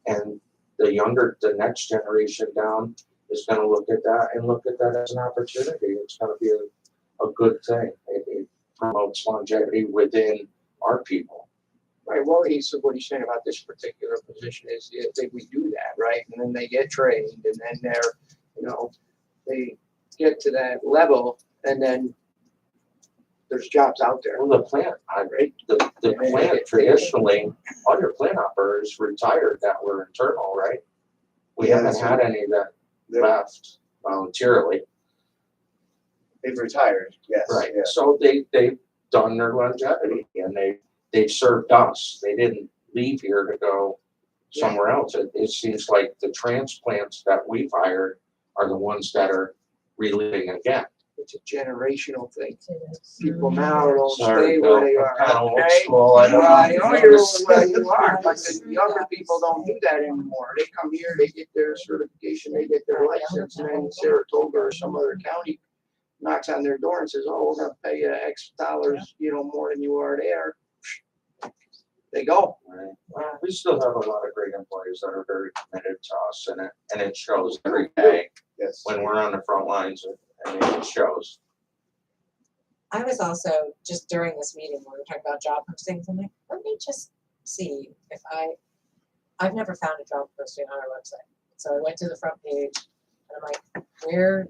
And the next generation down is gonna look at that as an opportunity. It's gonna be a good thing. It promotes longevity within our people. Right, well, what he's saying about this particular position is that we do that, right? And then they get trained, and then they get to that level, and then there's jobs out there. Well, the plant, the plant traditionally, all your plant operators retired that were internal, right? We Yeah, haven't that's had any that left voluntarily. They've retired, yes. Right, Yeah. so they've done their longevity and they've served us. They didn't leave here to go somewhere else. It seems like the transplants that we've hired are the ones that are reliving again. It's a generational thing. People now don't Sorry, stay Bill, where they I'm are. kinda old Okay? school, I know. Well, I know you are, but the younger people don't do that anymore. They come here, they get their certification, they get their license, and then Saratoga or some other county knocks on their door and says, oh, we're gonna pay you X dollars, more than you are there. They go. Right. Well, we still have a lot of great employees that are very committed to us, and it shows every day Yes. when we're on the front lines, and it shows. I was also, just during this meeting, when we were talking about job postings, I'm like, let me just see if I've never found a job posting on our website. So I went to the front page, and I'm like, where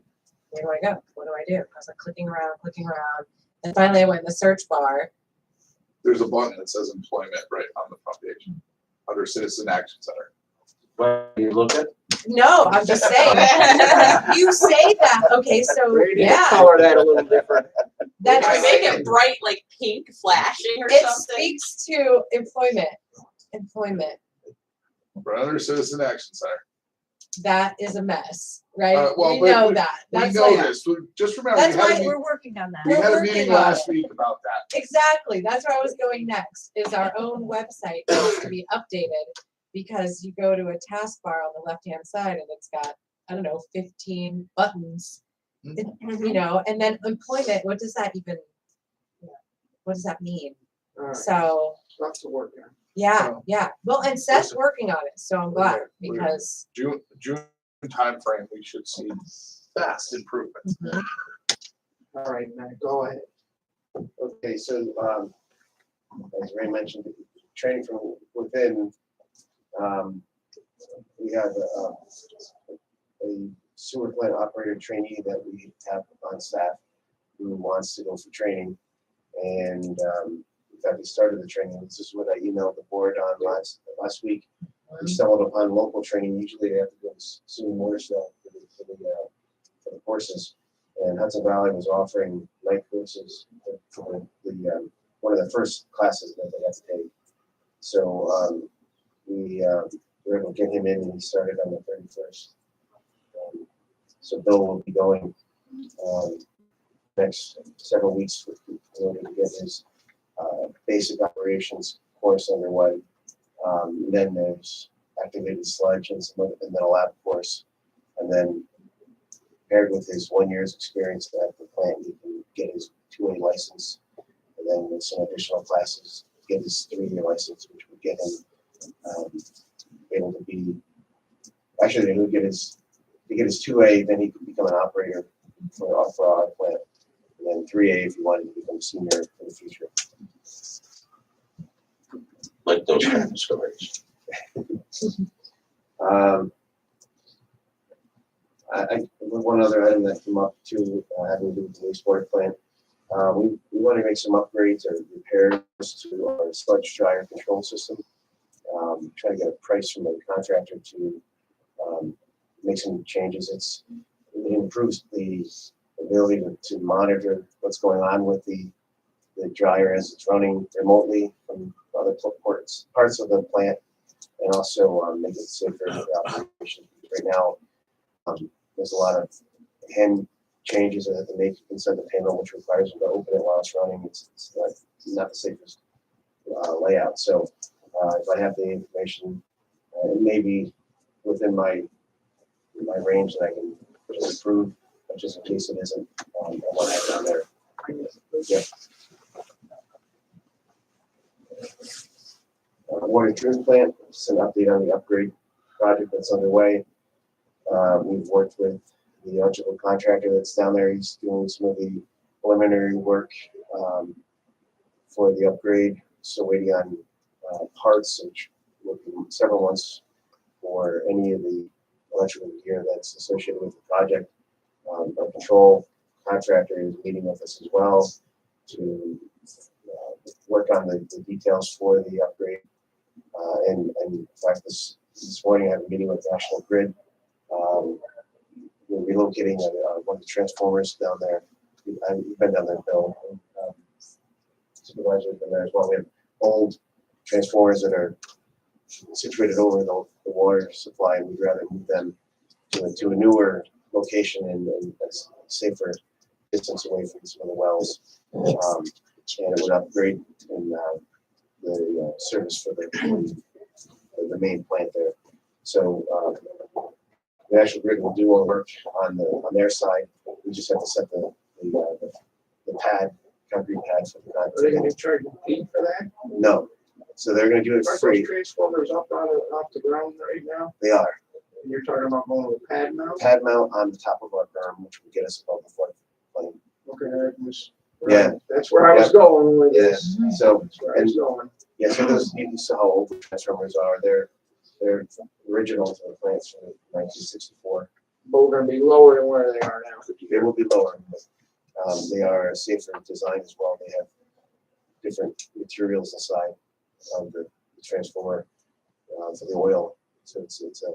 do I go? What do I do? I was like clicking around, and finally I went in the search bar. There's a button that says employment right on the front page, under Citizen Action Center. What you look at? No, I'm just saying. You say that, okay, so, Ready to yeah, color that a little different. that Can we make just, it bright, like pink flashing or it something? speaks to employment. Right under Citizen Action Center. That is a mess, right? Well, We but know we- that. We That's know like, this. Just remember, that's why We're working on that. we we're had a working meeting on last it. week about that. Exactly. That's where I was going next, is our own website needs to be updated, because you go to a taskbar on the left-hand side and it's got, 15 buttons, and then employment, what does that mean? All right, So, lots of work there. yeah. Well, and Seth's working on it, so I'm glad, We're- because June timeframe, we should see fast improvements. All right, Matt, go ahead. Okay, so, as Ray mentioned, training from within, we have a sewer plant operator trainee that we have on staff who wants to go for training. And in fact, he started the training. This is what I emailed the board on last week. We stumbled upon local training. Usually they have to go to SUNY Mooresville for the courses. And Hudson Valley was offering night courses for the one of the first classes that they had to take. So we were able to get him in, and he started on the 31st. So Bill will be going next several weeks in order to get his basic operations course underway. And then there's activated sludge and and then a lab course. And then paired with his 1 year's experience at the plant, he can get his 2A license. And then with some additional classes, get his 3-year license, which would get him able to be, actually, he would get his, to get his 2A, then he could become an operator for our plant. And then 3A if you wanted to become a senior for the future. Like those kind of stories. One other item that came up too, having to do with the wastewater plant. We want to make some upgrades or repairs to our sludge dryer control system. Try to get a price from the contractor to make some changes. It improves the ability to monitor what's going on with the dryer as it's running remotely from other parts of the plant, and also make it safer for operation. Right now, there's a lot of hand changes that have to make inside the panel, which requires them to open it while it's running. It's not the safest layout. So if I have the information, it may be within my range that I can just approve, but just in case it isn't, I want to have it on there. Yep. Water treatment plant, just an update on the upgrade project that's underway. We've worked with the electrical contractor that's down there. He's doing some of the preliminary work for the upgrade. So waiting on parts, which will be several months for any of the electrical gear that's associated with the project. Our control contractor is meeting with us as well to work on the details for the upgrade. And in fact, this morning I had a meeting with National Grid. We're relocating one of the transformers down there. You've been down there, Bill. Supervisor's been there as well. We have old transformers that are situated over the water supply, and we'd rather move them to a newer location and a safer distance away from some of the wells. And it would upgrade in the service for the main plant there. So the National Grid will do all the work on their side. We just have to set the pad, concrete pad for the Are they gonna charge a fee for that? No. So they're gonna do it for Aren't free. those transformers up off the ground right now? They are. And you're talking about going with pad mount? Pad mount on the top of our berm, which would get us above the floodplain. Okay, that was. Yeah. That's where I was going with Yeah, this. so, That's where I was going. yeah, so those, you saw how old the transformers are. They're original to the plants from 1964. But we're gonna be lower than where they are now. They will be lower, but they are safer design as well. They have different materials inside of the transformer for the oil. So it's a,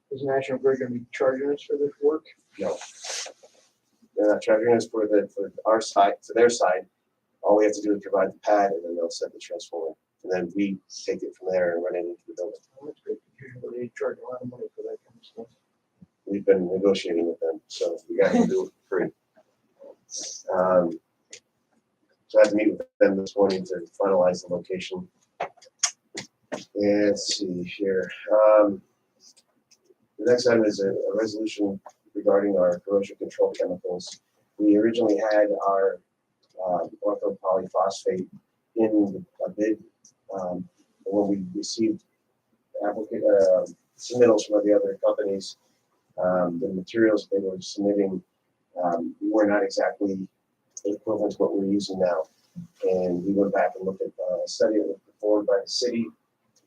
Is National Grid gonna be charging us for this work? no. They're not charging us for our side, for their side. All we have to do is provide the pad, and then they'll set the transformer. And then we take it from there and run it into the building. Well, that's great. They charge a lot of money for that kind of stuff. We've been negotiating with them, so we got to do it for free. So I had to meet with them this morning to finalize the location. And let's see here. The next item is a resolution regarding our corrosion control chemicals. We originally had our orthopolyphosphate in a bid. When we received submittals from the other companies, the materials they were submitting were not exactly equivalent to what we're using now. And we went back and looked at a study that was performed by the city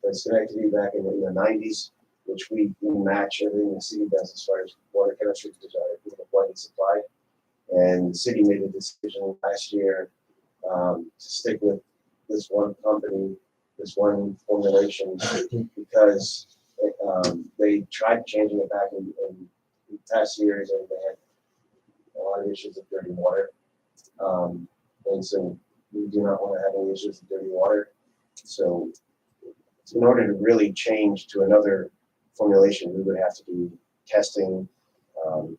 of Schenectady back in the 90s, which we match everything the city does as far as water chemistry, because we have a blended supply. And the city made a decision last year to stick with this one company, this one formulation, because they tried changing it back in past years, and they had a lot of issues with dirty water. And so we do not want to have any issues with dirty water. So in order to really change to another formulation, we would have to do testing,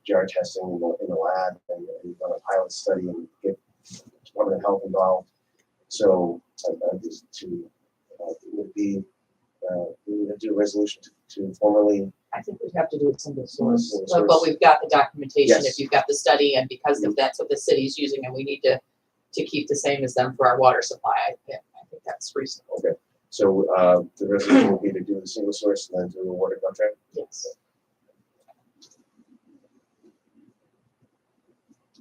jar testing in the lab, and run a pilot study and get Department of Health involved. So would be we would do a resolution to formally. I think we'd have to do it single source, Single but source. we've got the documentation, Yes. if you've got the study, and because if that's what the city's using, and we need to keep the same as them for our water supply, I think that's reasonable. Okay. So the resolution would be to do the single source and then do a water contract. Yes.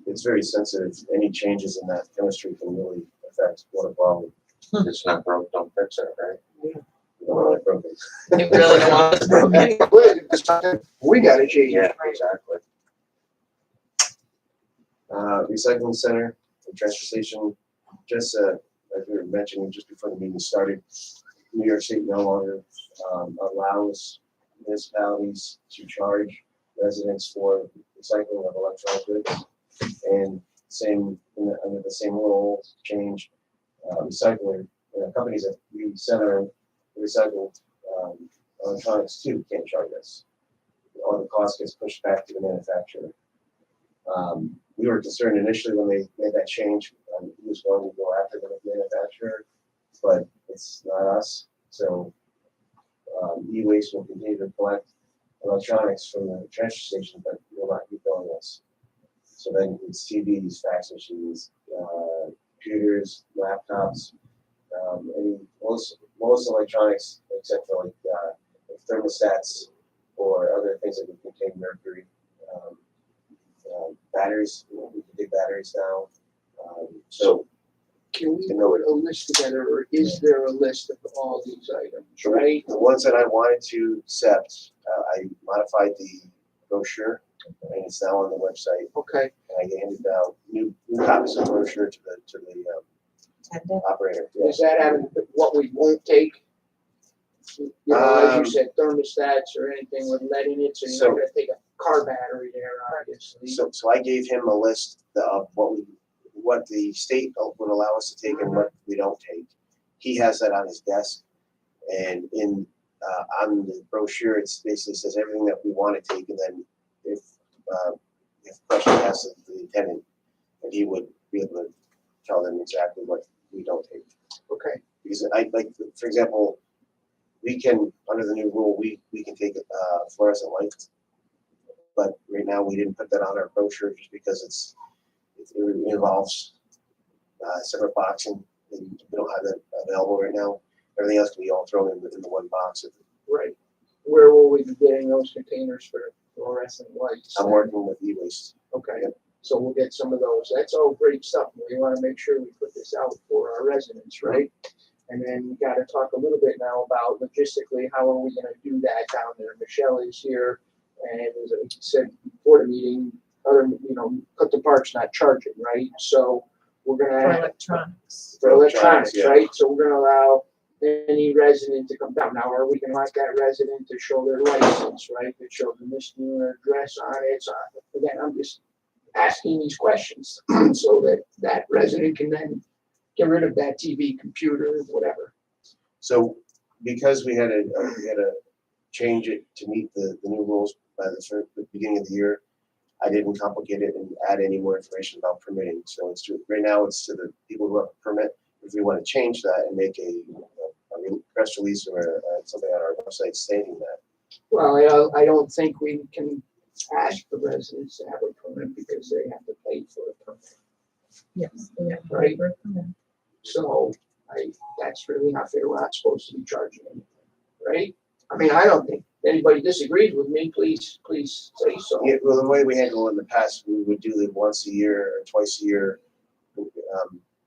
It's very sensitive. Any changes in that chemistry can really affect water quality. It's not broke, don't fix it, right? You don't want it broken. They really don't want us broken. We gotta change. Yeah, exactly. Recycling center and transfer station, just as we were mentioning just before the meeting started, New York State no longer allows municipalities to charge residents for recycling of electronic goods. And under the same rule change, recycling companies that we send our recycled electronics to can't charge us. All the cost gets pushed back to the manufacturer. We were concerned initially when they made that change, who was going to go after the manufacturer, but it's not us. So e-waste will continue to collect electronics from the transfer station, but will not be billing us. So then it's TVs, fax machines, computers, laptops, most electronics except for like thermostats or other things that would contain mercury. Batteries, we can take batteries down. So Can we put a list together, or is there a list of all these items, Sure. right? the ones that I wanted to accept, I modified the brochure, and it's now on the website. Okay, And I handed out new copies of the brochure to the Attendant? operator. is that having what we won't take? You know, as you said, thermostats or anything with lead in it, so you're not gonna take a car battery there, obviously. So I gave him a list of what the state would allow us to take and what we don't take. He has that on his desk, and on the brochure, it basically says everything that we want to take, and then if question asked of the attendant, and he would be able to tell them exactly what we don't take. Okay, Because for example, we can, under the new rule, we can take fluorescent lights, but right now we didn't put that on our brochure just because it involves separate boxing, and we don't have that available right now. Everything else can be all thrown in the one box. right. Where will we be getting those containers for fluorescent lights? I'm working with e-waste. Okay, so we'll get some of those. That's all great stuff. We want to make sure we put this out for our residents, right? And then we got to talk a little bit now about logistically, how are we going to do that down there? Michelle is here, and as I said before the meeting, cut the parks, not charging, right? So we're For gonna electronics. for electronics, Yeah. right? So we're gonna allow any resident to come down. Now, are we gonna like that resident to show their license, right? That shows the misdemeanor address on it. So again, I'm just asking these questions so that that resident can then get rid of that TV, computer, whatever. So because we had to change it to meet the new rules by the beginning of the year, I didn't complicate it and add any more information about permitting. So right now it's to the people who have a permit. If we want to change that and make a press release or something on our website stating that. Well, I don't think we can ask the residents to have a permit because they have to pay for a permit. Yes. they have to Right. waiver from them. So that's really not fair. We're not supposed to be charging anything, right? I mean, I don't think anybody disagrees with me. Please say so. Yeah, well, the way we handled it in the past, we would do it once a year or twice a year,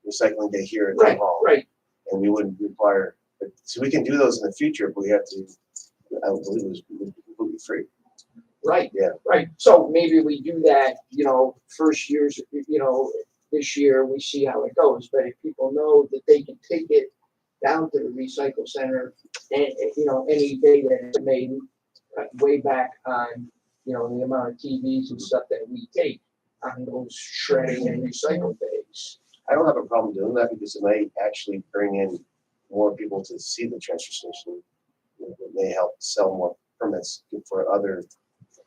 recycling day here at the Right, hall. right. And we wouldn't require, so we can do those in the future, but we have to I believe it was completely free. Right. Yeah. Right, so maybe we do that, first years, this year, we see how it goes, but if people know that they can take it down to the recycle center, and, any day that it's made, way back on, the amount of TVs and stuff that we take on those shredding and recycle days. I don't have a problem doing that because it may actually bring in more people to see the transfer station. It may help sell more permits for other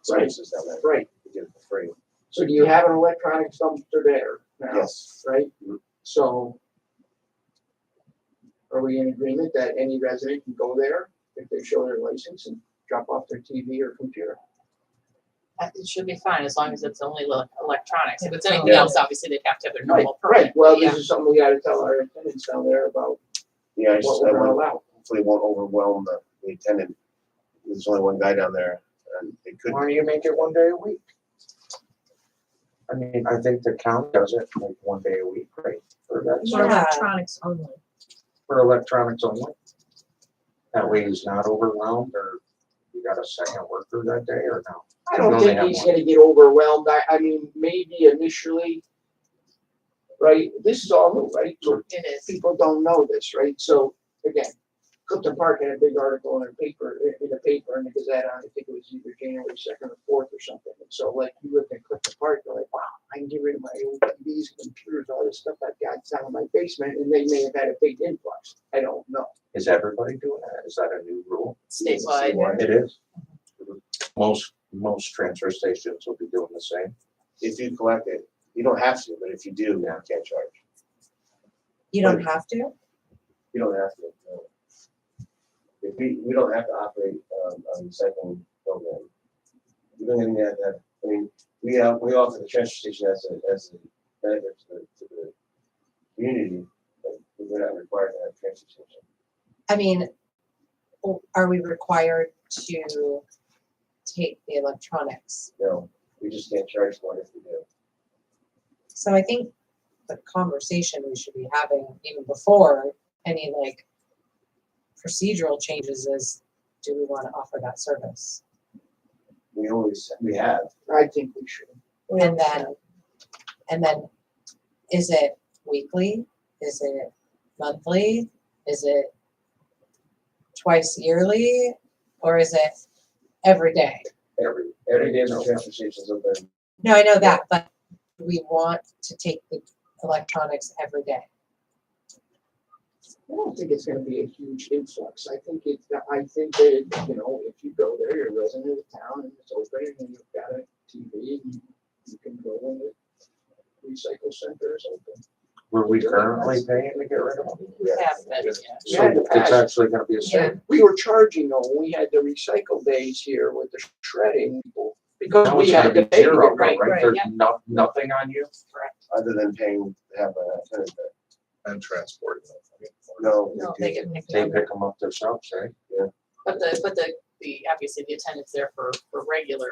services down there. Right, To get it for free. so do you have an electronic dumpster there now? Yes. Right, Mhm. so are we in agreement that any resident can go there if they show their license and drop off their TV or computer? It should be fine, as long as it's only electronics. If it's Yeah. anything else, obviously they'd have to have their normal permit. Right, well, Yeah. this is something we gotta tell our attendants down there about Yeah, what we're gonna I allow. hopefully won't overwhelm the attendant. There's only one guy down there and it could. Why don't you make it 1 day a week? I mean, I think the county does it like 1 day a week, right? For that, For Yeah. electronics only. for electronics only. That way he's not overwhelmed, or you got a second worker that day, or no? I don't No, think they have he's one. gonna get overwhelmed, I mean, maybe initially, right, this is all new, right? So It is. people don't know this, right? So again, Clifton Park had a big article in the paper, in the Gazette on, I think it was either January 2nd or 4th or something. And so like you lived in Clifton Park, you're like, wow, I can get rid of my old TVs, computers, all this stuff I've got down in my basement, and they may have had a big influx. I don't know. Is everybody doing that? Is that a new rule? Statewide. It is. Most transfer stations will be doing the same. If you collect it, you don't have to, but if you do, you can't charge. You don't have to? You don't have to. No. If we don't have to operate a recycling program. We don't even have that. I mean, we offer the transfer station as a benefit to the community, but we're not required to have a transfer station. I mean, are we required to take the electronics? No, we just can't charge for it if we do. So I think the conversation we should be having even before any like procedural changes is, do we want to offer that service? We have. I think we should. And then is it weekly? Is it monthly? Is it twice yearly? Or is it every day? Every day the transfer station's open. No, I know that, but we want to take the electronics every day. I don't think it's gonna be a huge influx. I think that, if you go there, you're a resident of the town and it's open and you've got a TV, you can go in the recycle center is open. Were we currently paying to get rid of them? We have been, yeah. Yeah, in the So it's past. actually gonna be a Yeah. same. We were charging though, when we had the recycle days here with the shredding people, because Now we it's had gonna to be pay to zero, get rid. right? right, There's yeah. nothing on you? Other than paying to have a tenant there. And transport. No. No, we they do. get picked They up. pick them up themselves, eh? But the obviously the attendance there for regular,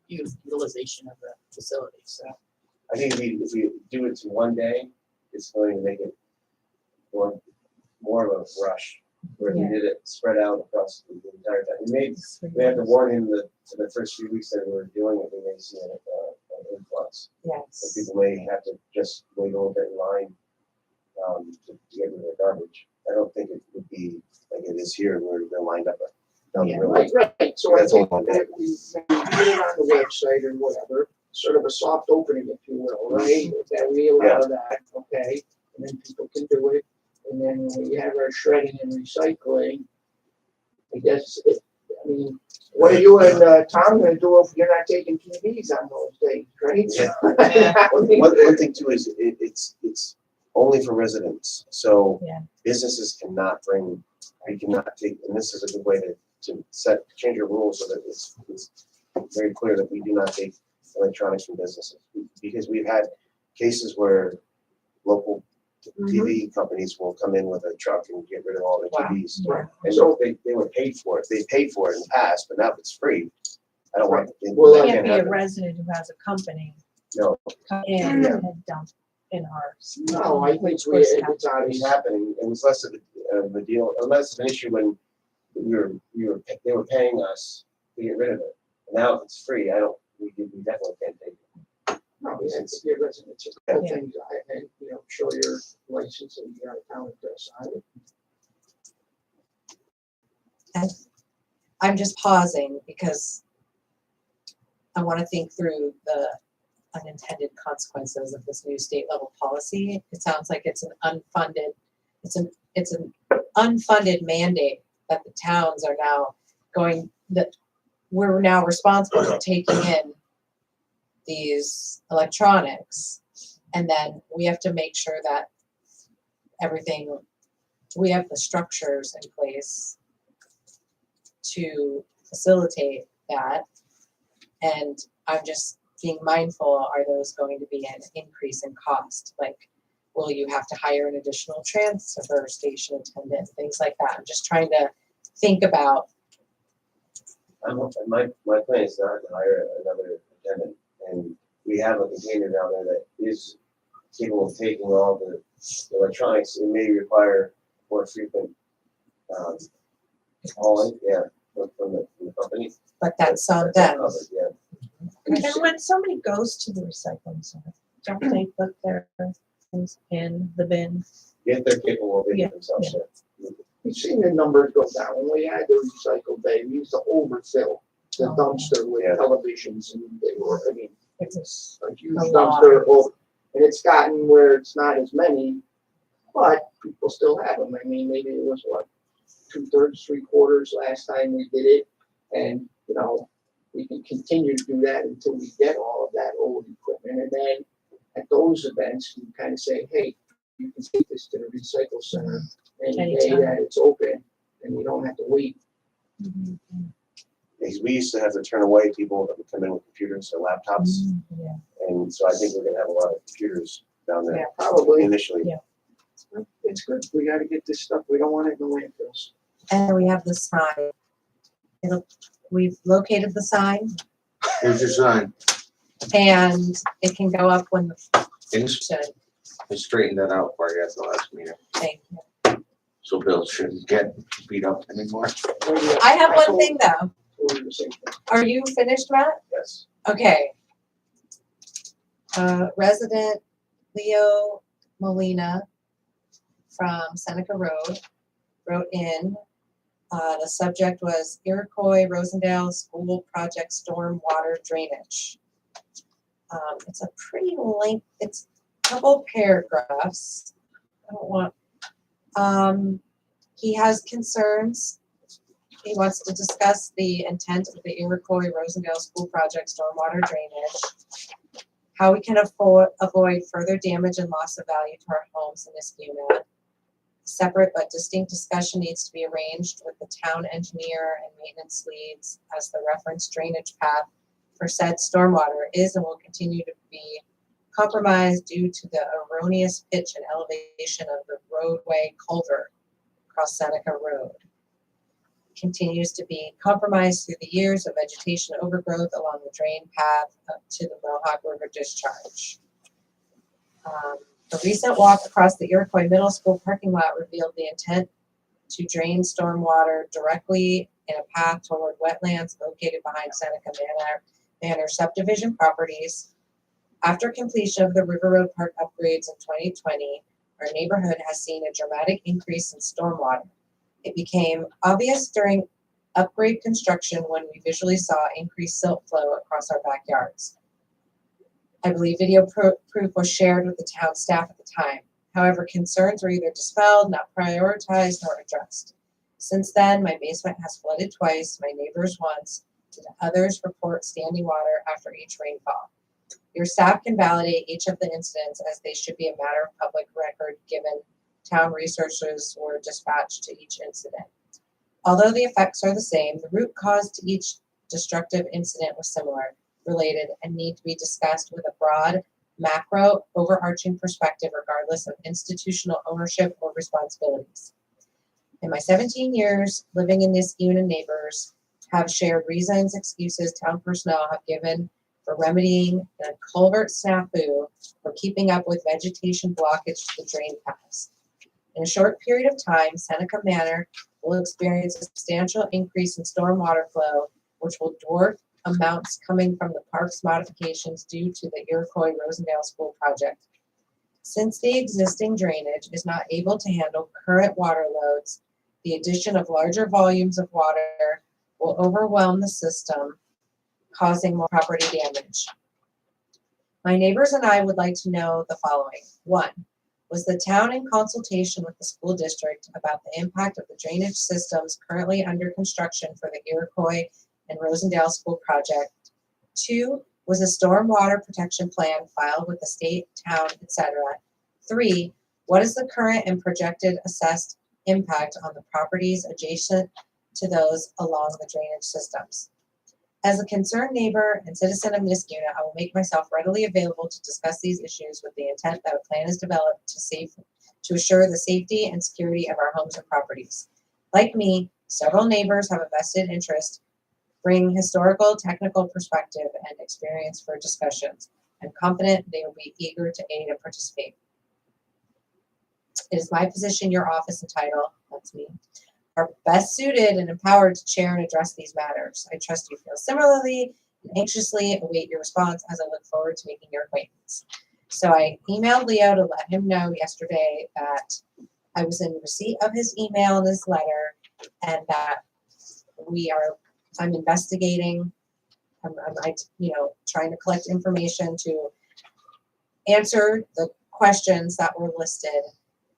utilization of the facility, so. I think if we do it to 1 day, it's going to make it more of a rush. Where we did it spread out across the entire time. We had to warn him that for the first few weeks that we were doing it, we may see an influx. And Yes. people may have to just wait a little bit in line to get rid of their garbage. I don't think it would be like it is here where they're lined up down the road. Right, so I That's think all. that we put it on the website or whatever, sort of a soft opening, if you will, right? That we allow that, okay, and then people can do it. And then when we have our shredding and recycling, I guess, what are you and Tom gonna do if you're not taking TVs on those days, right? Yeah. That would be- One thing too is it's only for residents, so Yeah. businesses cannot bring, you cannot take, and this is a good way to change your rules so that it's very clear that we do not take electronics from businesses. Because we've had cases where local TV companies will come in with a truck and get rid of all their Wow. TVs. Right. And so they were paid for it, they paid for it in the past, but now if it's free, I don't want. Well, that Can't can't be a happen. resident who has a company No, come in Yeah. and dump in ours. No, I think Which we, was it's it's obvious. happening, it was less of a deal, unless it's an issue when they were paying us to get rid of it. And now if it's free, we definitely can't take it. No, it's your residence, it's a couple things, and, show your license and your town address on it. I'm just pausing because I want to think through the unintended consequences of this new state level policy. It sounds like it's an unfunded mandate that the towns are now that we're now responsible for taking in these electronics. And then we have to make sure that we have the structures in place to facilitate that. And I'm just being mindful, are those going to be an increase in cost? Like, will you have to hire an additional transfer station attendant, things like that? I'm just trying to think about. My plan is not to hire another attendant, and we have a container down there that is capable of taking all the electronics. It may require more frequent hauling, from the company. But that's on That's them. covered, yeah. And when somebody goes to the recycling center, don't they put their things in the bin? If they're capable of Yeah, it themselves, yeah. We've seen the numbers go down. When we had the recycle day, we used to overfill the Oh. dumpster with Yeah. televisions, and they were, It was a huge a lot. dumpster. And it's gotten where it's not as many, but people still have them. Maybe it was 2/3, 3/4 last time we did it. And, we can continue to do that until we get all of that old equipment. And then at those events, you kind of say, hey, you can take this to the recycle center any day Anytime. that it's open, and you don't have to wait. Because we used to have to turn away people that would come in with computers or laptops, Yeah. and so I think we're gonna have a lot of computers down there Yeah, probably. initially. Yeah. It's good. We gotta get this stuff. We don't want it in the landfills. And we have the sign. We've located the sign Here's your sign. and it can go up when the should. I straightened that out for you at the last meeting, Thank you. so Bill shouldn't get beat up anymore. I have one thing though. Told you the same thing. Are you finished, Matt? Yes. Okay. Resident Leo Molina from Seneca Road wrote in. The subject was Iroquois Rosendale School Project Stormwater Drainage. It's a pretty length, it's a couple paragraphs. I don't want, he has concerns. He wants to discuss the intent of the Iroquois Rosendale School Project Stormwater Drainage, how we can avoid further damage and loss of value to our homes in this unit. Separate but distinct discussion needs to be arranged with the town engineer and maintenance leads as the reference drainage path for said stormwater is and will continue to be compromised due to the erroneous pitch and elevation of the roadway culvert across Seneca Road. Continues to be compromised through the years of vegetation overgrowth along the drain path up to the Mohawk River discharge. A recent walk across the Iroquois Middle School parking lot revealed the intent to drain stormwater directly in a path toward wetlands located behind Seneca Manor subdivision properties. After completion of the River Road Park upgrades in 2020, our neighborhood has seen a dramatic increase in stormwater. It became obvious during upgrade construction when we visually saw increased silt flow across our backyards. I believe video proof was shared with the town staff at the time. However, concerns were either dispelled, not prioritized, nor addressed. Since then, my basement has flooded twice, my neighbors once, and others report standing water after each rainfall. Your staff can validate each of the incidents as they should be a matter of public record given town researchers were dispatched to each incident. Although the effects are the same, the root cause to each destructive incident was similar, related, and need to be discussed with a broad, macro, overarching perspective regardless of institutional ownership or responsibilities. In my 17 years living in Niskayuna, and neighbors have shared reasons, excuses town personnel have given for remedying a culvert snafu or keeping up with vegetation blockage to the drain paths. In a short period of time, Seneca Manor will experience a substantial increase in stormwater flow, which will dwarf amounts coming from the park's modifications due to the Iroquois Rosendale School project. Since the existing drainage is not able to handle current water loads, the addition of larger volumes of water will overwhelm the system, causing more property damage. My neighbors and I would like to know the following. 1, was the town in consultation with the school district about the impact of the drainage systems currently under construction for the Iroquois and Rosendale School project? 2, was a stormwater protection plan filed with the state, town, etc.? 3, what is the current and projected assessed impact on the properties adjacent to those along the drainage systems? As a concerned neighbor and citizen of Niskuna, I will make myself readily available to discuss these issues with the intent that a plan is developed to assure the safety and security of our homes and properties. Like me, several neighbors have a vested interest, bring historical, technical perspective and experience for discussions. I'm confident they will be eager to aid and participate. It is my position, your office and title, that's me, are best suited and empowered to chair and address these matters. I trust you feel similarly and anxiously await your response as I look forward to making your acquaintance. So I emailed Leo to let him know yesterday that I was in receipt of his email and his letter, and that I'm investigating. I'm trying to collect information to answer the questions that were listed,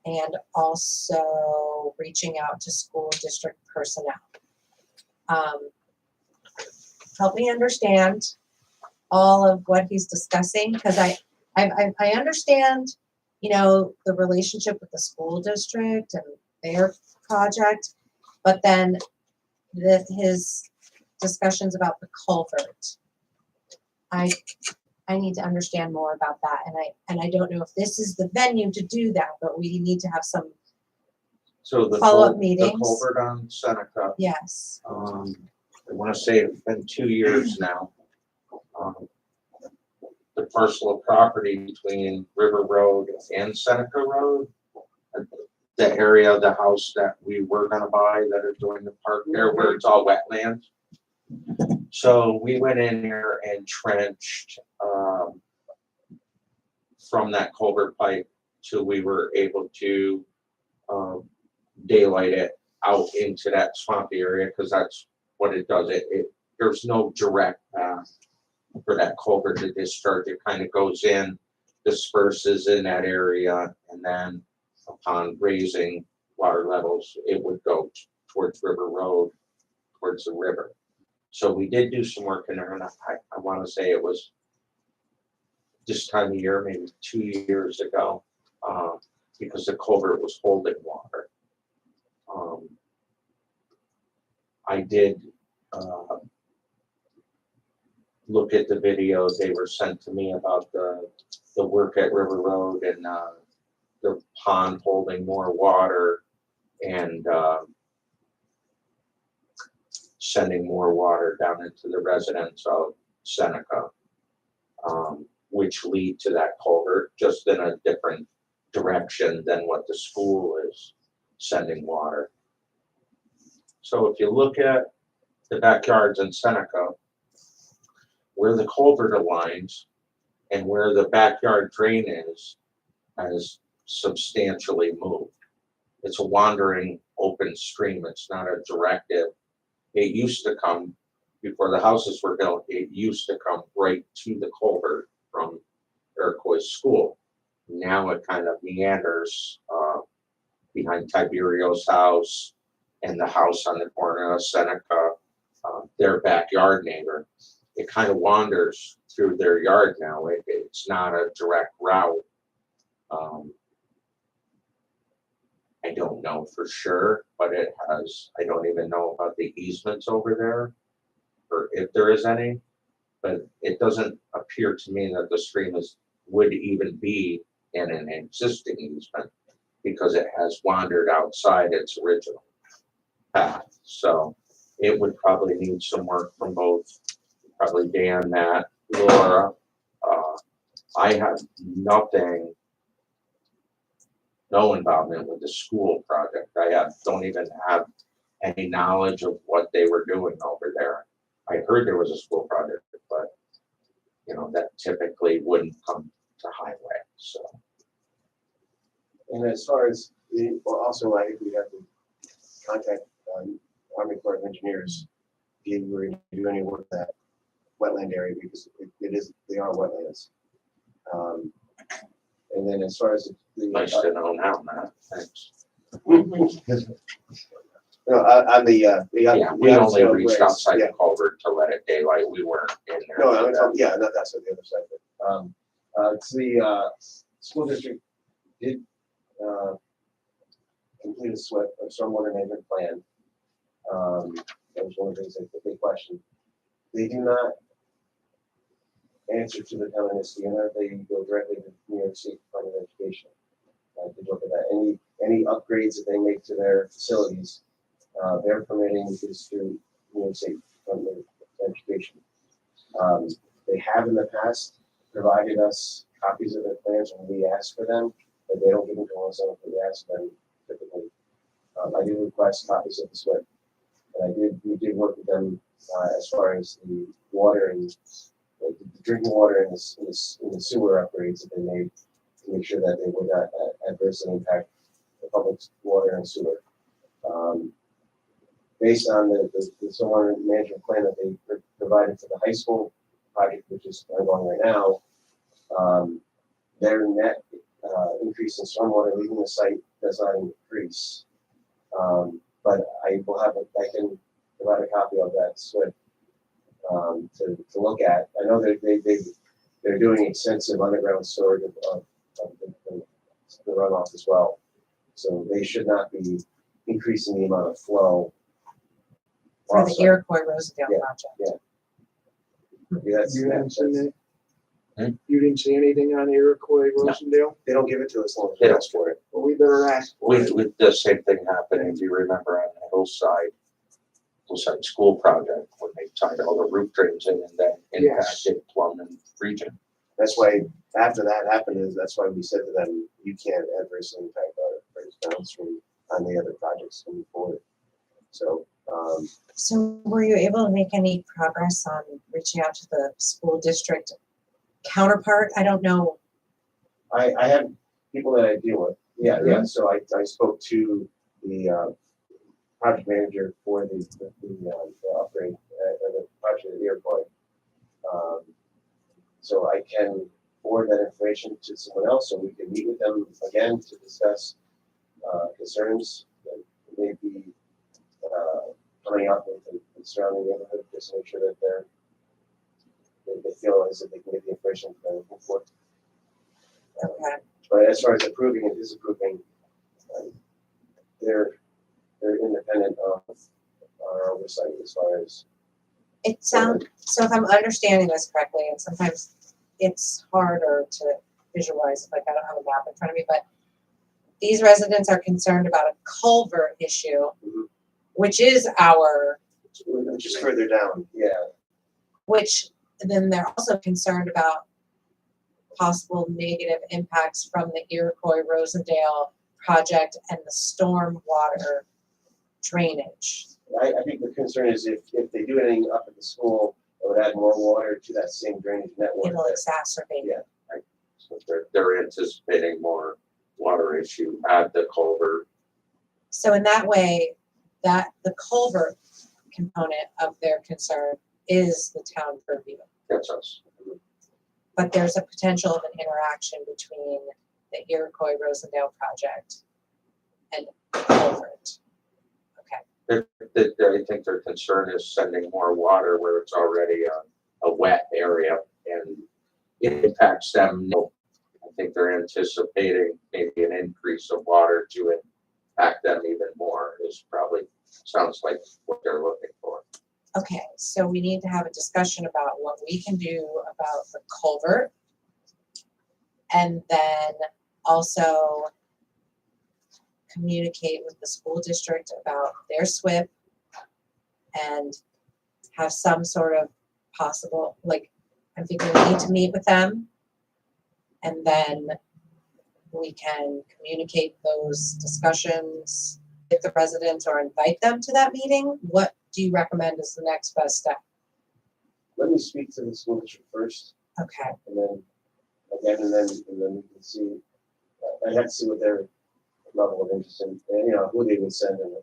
and also reaching out to school district personnel. Help me understand all of what he's discussing, because I understand, the relationship with the school district and their project, but then his discussions about the culvert. I need to understand more about that, and I don't know if this is the venue to do that, but we need to have some So the follow-up the meetings. culvert on Seneca, Yes. I wanna say it's been 2 years now. The parcel of property between River Road and Seneca Road, the area of the house that we were gonna buy that are doing the park there, where it's all wetland. So we went in there and trenched, from that culvert pipe till we were able to, daylight it out into that swampy area, because that's what it does. There's no direct path for that culvert to discharge. It kind of goes in, disperses in that area, and then upon raising water levels, it would go towards River Road, towards the river. So we did do some work in there, and I want to say it was this time of year, maybe 2 years ago, because the culvert was holding water. I did look at the videos they were sent to me about the work at River Road and the pond holding more water and sending more water down into the residents of Seneca, which lead to that culvert, just in a different direction than what the school is sending water. So if you look at the backyards in Seneca, where the culvert aligns and where the backyard drain is, has substantially moved. It's a wandering open stream. It's not a directive. It used to come, before the houses were built, it used to come right to the culvert from Iroquois School. Now it kind of meanders behind Tiberio's house and the house on the corner of Seneca, their backyard neighbor. It kind of wanders through their yard now. It's not a direct route. I don't know for sure, but it has, I don't even know about the easements over there, or if there is any, but it doesn't appear to me that the stream would even be in an existing easement, because it has wandered outside its original path. So it would probably need some work from both, probably Dan, Matt, Laura. I have nothing no involvement with the school project. Don't even have any knowledge of what they were doing over there. I heard there was a school project, but, you know, that typically wouldn't come to highway, so. And as far as well, also, I think we have to contact Army Corps of Engineers if we're going to do any work in that wetland area, because they are wetlands. And then as far as Nice to know now, Matt, thanks. No, on the Yeah, we only reached grades, outside yeah. the culvert to let it daylight, we weren't in there. No, for that. yeah, that's on the other side of it. It's the school district did complete a SWIP, a stormwater management plan. That was one of the things that the big question. They do not answer to the town of Niskuna, they go directly to New York State Department of Education. To look at that, any upgrades that they make to their facilities, their permitting is through New York State Department of Education. They have in the past provided us copies of their plans when we ask for them, but they don't give them to us until we ask them typically. I did request copies of the SWIP, and we did work with them as far as the water and the drinking water and the sewer upgrades that they made to make sure that they would not adversely impact the public water and sewer. Based on the stormwater management plan that they provided for the high school project, which is ongoing right now, their net increase in stormwater leaving the site does not increase. But I can provide a copy of that SWIP to look at. I know they're doing extensive underground storage of the runoff as well. So they should not be increasing the amount of flow. For the Also, Iroquois Rosendale Yeah, project. yeah. Yeah, that's, You haven't seen that's, that? You didn't see anything on Iroquois Rosendale? they don't give it to us long as They we don't. ask for it. Well, we better ask for it. With the same thing happening, do you remember on the hillside school project, when they tied all the roof drains in and then Yes. impacted Plum and region? That's why after that happened that's why we said to them, you can't adversely impact our downstream on the other projects moving forward. So So were you able to make any progress on reaching out to the school district counterpart? I don't know. I have people that I deal with. Yeah. So I spoke to the project manager for the upgrade, the project at Iroquois. So I can forward that information to someone else, so we can meet with them again to discuss concerns that may be coming up with the surrounding neighborhood, just to make sure that they feel as if they can get the information they're looking for. Okay. But as far as approving and disapproving, they're independent of our oversight as far as. It sounds, so if I'm understanding this correctly, and sometimes it's harder to visualize, like I don't have a map in front of me, but these residents are concerned about a culvert issue, Mhm. which is our, Just further down, yeah. which then they're also concerned about possible negative impacts from the Iroquois Rosendale project and the storm water drainage. I think the concern is if they do anything up at the school, it would add more water to that same drainage network. It'll exacerbate. Yeah. So they're anticipating more water issue at the culvert. So in that way, that the culvert component of their concern is the town purview. That's us. But there's a potential of an interaction between the Iroquois Rosendale project and the culvert. Okay, I think their concern is sending more water where it's already a wet area and it impacts them. I think they're anticipating maybe an increase of water to impact them even more is probably, sounds like what they're looking for. okay, so we need to have a discussion about what we can do about the culvert. And then also communicate with the school district about their SWIP and have some sort of possible, like, I'm thinking we need to meet with them and then we can communicate those discussions with the residents or invite them to that meeting? What do you recommend is the next best step? Let me speak to the school district first, Okay, and then, and then we can see, I'd have to see what their level of interest in, and, you know, who they would send and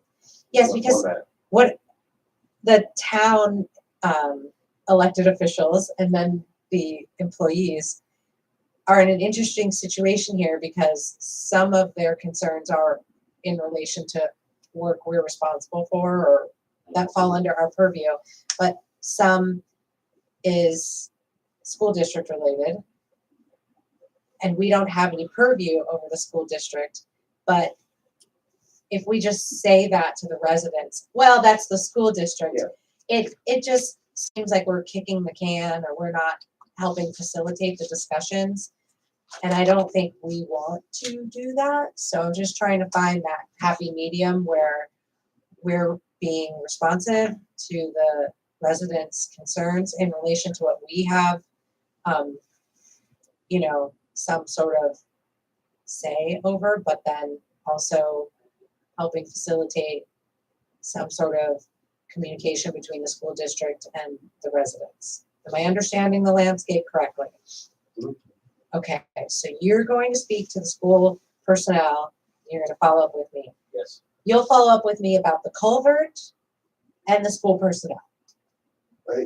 yes, what because format. what the town elected officials and then the employees are in an interesting situation here because some of their concerns are in relation to work we're responsible for or that fall under our purview, but some is school district related. And we don't have any purview over the school district, but if we just say that to the residents, well, that's the school district. Yeah. It just seems like we're kicking the can or we're not helping facilitate the discussions. And I don't think we want to do that. So I'm just trying to find that happy medium where we're being responsive to the residents' concerns in relation to what we have, you know, some sort of say over, but then also helping facilitate some sort of communication between the school district and the residents. Am I understanding the landscape correctly? Mhm. Okay, so you're going to speak to the school personnel. You're going to follow up with me. Yes. You'll follow up with me about the culvert and the school personnel.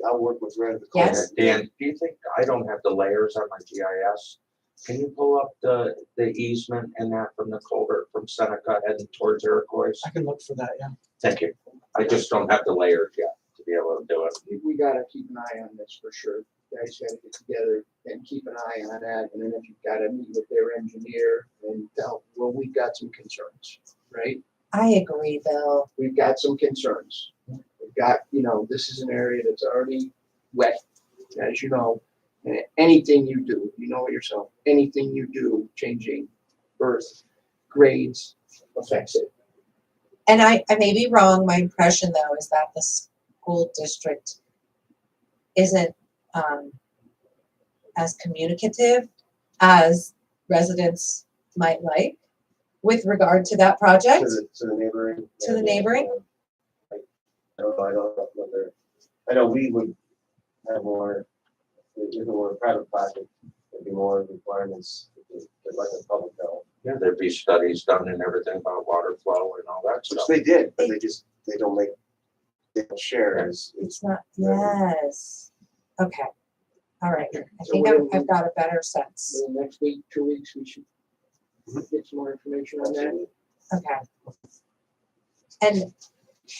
I'll work with Red. Yes. Dan, do you think, I don't have the layers on my GIS. Can you pull up the easement and that from the culvert from Seneca heading towards Iroquois? I can look for that, yeah. Thank you. I just don't have the layers yet to be able to do it. We gotta keep an eye on this for sure. You guys gotta get together and keep an eye on that, and then if you've gotta meet with their engineer and tell, well, we've got some concerns, right? I agree, Bill. We've got some concerns. We've got, you know, this is an area that's already wet, as you know. And anything you do, you know it yourself, anything you do changing earth grades affects it. And I may be wrong. My impression though is that the school district isn't as communicative as residents might like with regard to that project. To the neighboring. To the neighboring? I don't know whether, I know we would have more, if it were a private project, there'd be more requirements to let the public know. Yeah, there'd be studies done and everything about water flow and all that Which stuff. they did, but they don't share as, It's not, yes. Okay. All right. I So think we're- I've got a better sense. So next week, 2 weeks, we should get some more information on that. Okay. And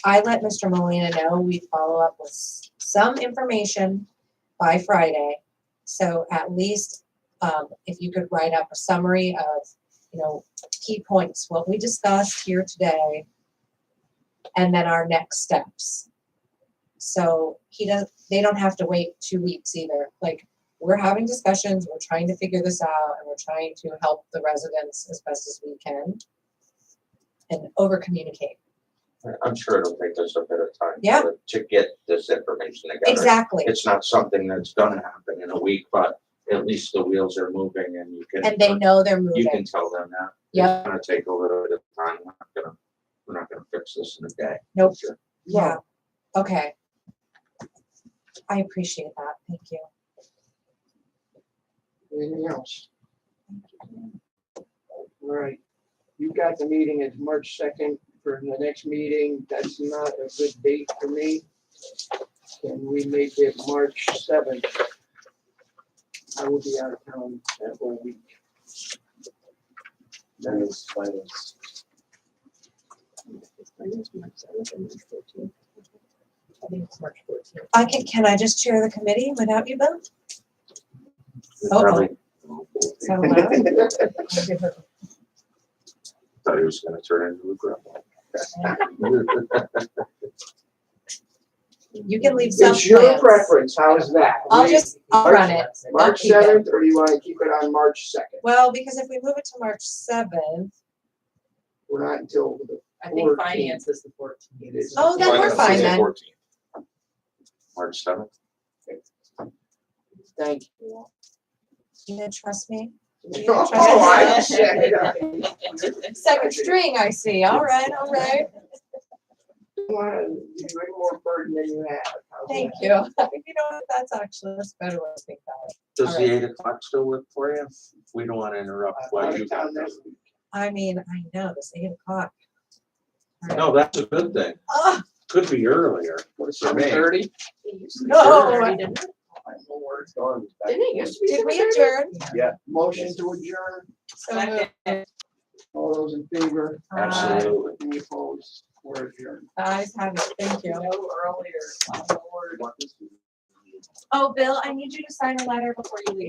I let Mr. Molina know we follow up with some information by Friday. So at least if you could write up a summary of, you know, key points, what we discussed here today, and then our next steps. So they don't have to wait 2 weeks either. Like, we're having discussions, we're trying to figure this out, and we're trying to help the residents as best as we can and over communicate. I'm sure it'll take us a bit of time Yeah. to get this information together. Exactly. It's not something that's gonna happen in a week, but at least the wheels are moving and you can. And they know they're You moving. can tell them that. Yep. It's gonna take a little bit of time. We're not gonna fix this in a day. Nope. Sure. Yeah. Okay. I appreciate that. Thank you. Anything else? All right. You got the meeting as March 2nd for the next meeting. That's not a good date for me. Can we make it March 7th? I will be out of town that whole week. that is finance. I think it's March 7th or March 14th. I think it's March 14th. Can I just chair the committee without you, Bill? It's Oh. probably- Is that allowed? Thought he was gonna turn into a grandma. You can leave some It's your plans. preference. How's that? I'll run it. I'll March keep it. 7th, or do you want to keep it on March 2nd? Well, because if we move it to March 7th, We're not until the I think 14th. finance is the 14th. It is. Oh, then we're fine then. March 7th. Thank you. you gonna trust me? Oh, I checked. Second string, I see. All right, all right. Want to do any more burden than you have. How's Thank that? you. You know, what, that's actually, that's a better way to think about it. Does the Alright. 8 o'clock still work for you? We don't want to interrupt I'm what out you of got. town next week. I mean, I know, this 8 o'clock. All right. No, that's a good thing. Ah, Could be earlier. What, For me. 7:30? No. My Lord. It's gone. back Didn't it and used to be Did we 7:30? adjourn? Motion to adjourn. So moved. All those in favor? Absolutely. Any opposed? We're adjourned. Guys, have it. Thank you. No earlier, my lord. Oh, Bill, I need you to sign a letter before you leave.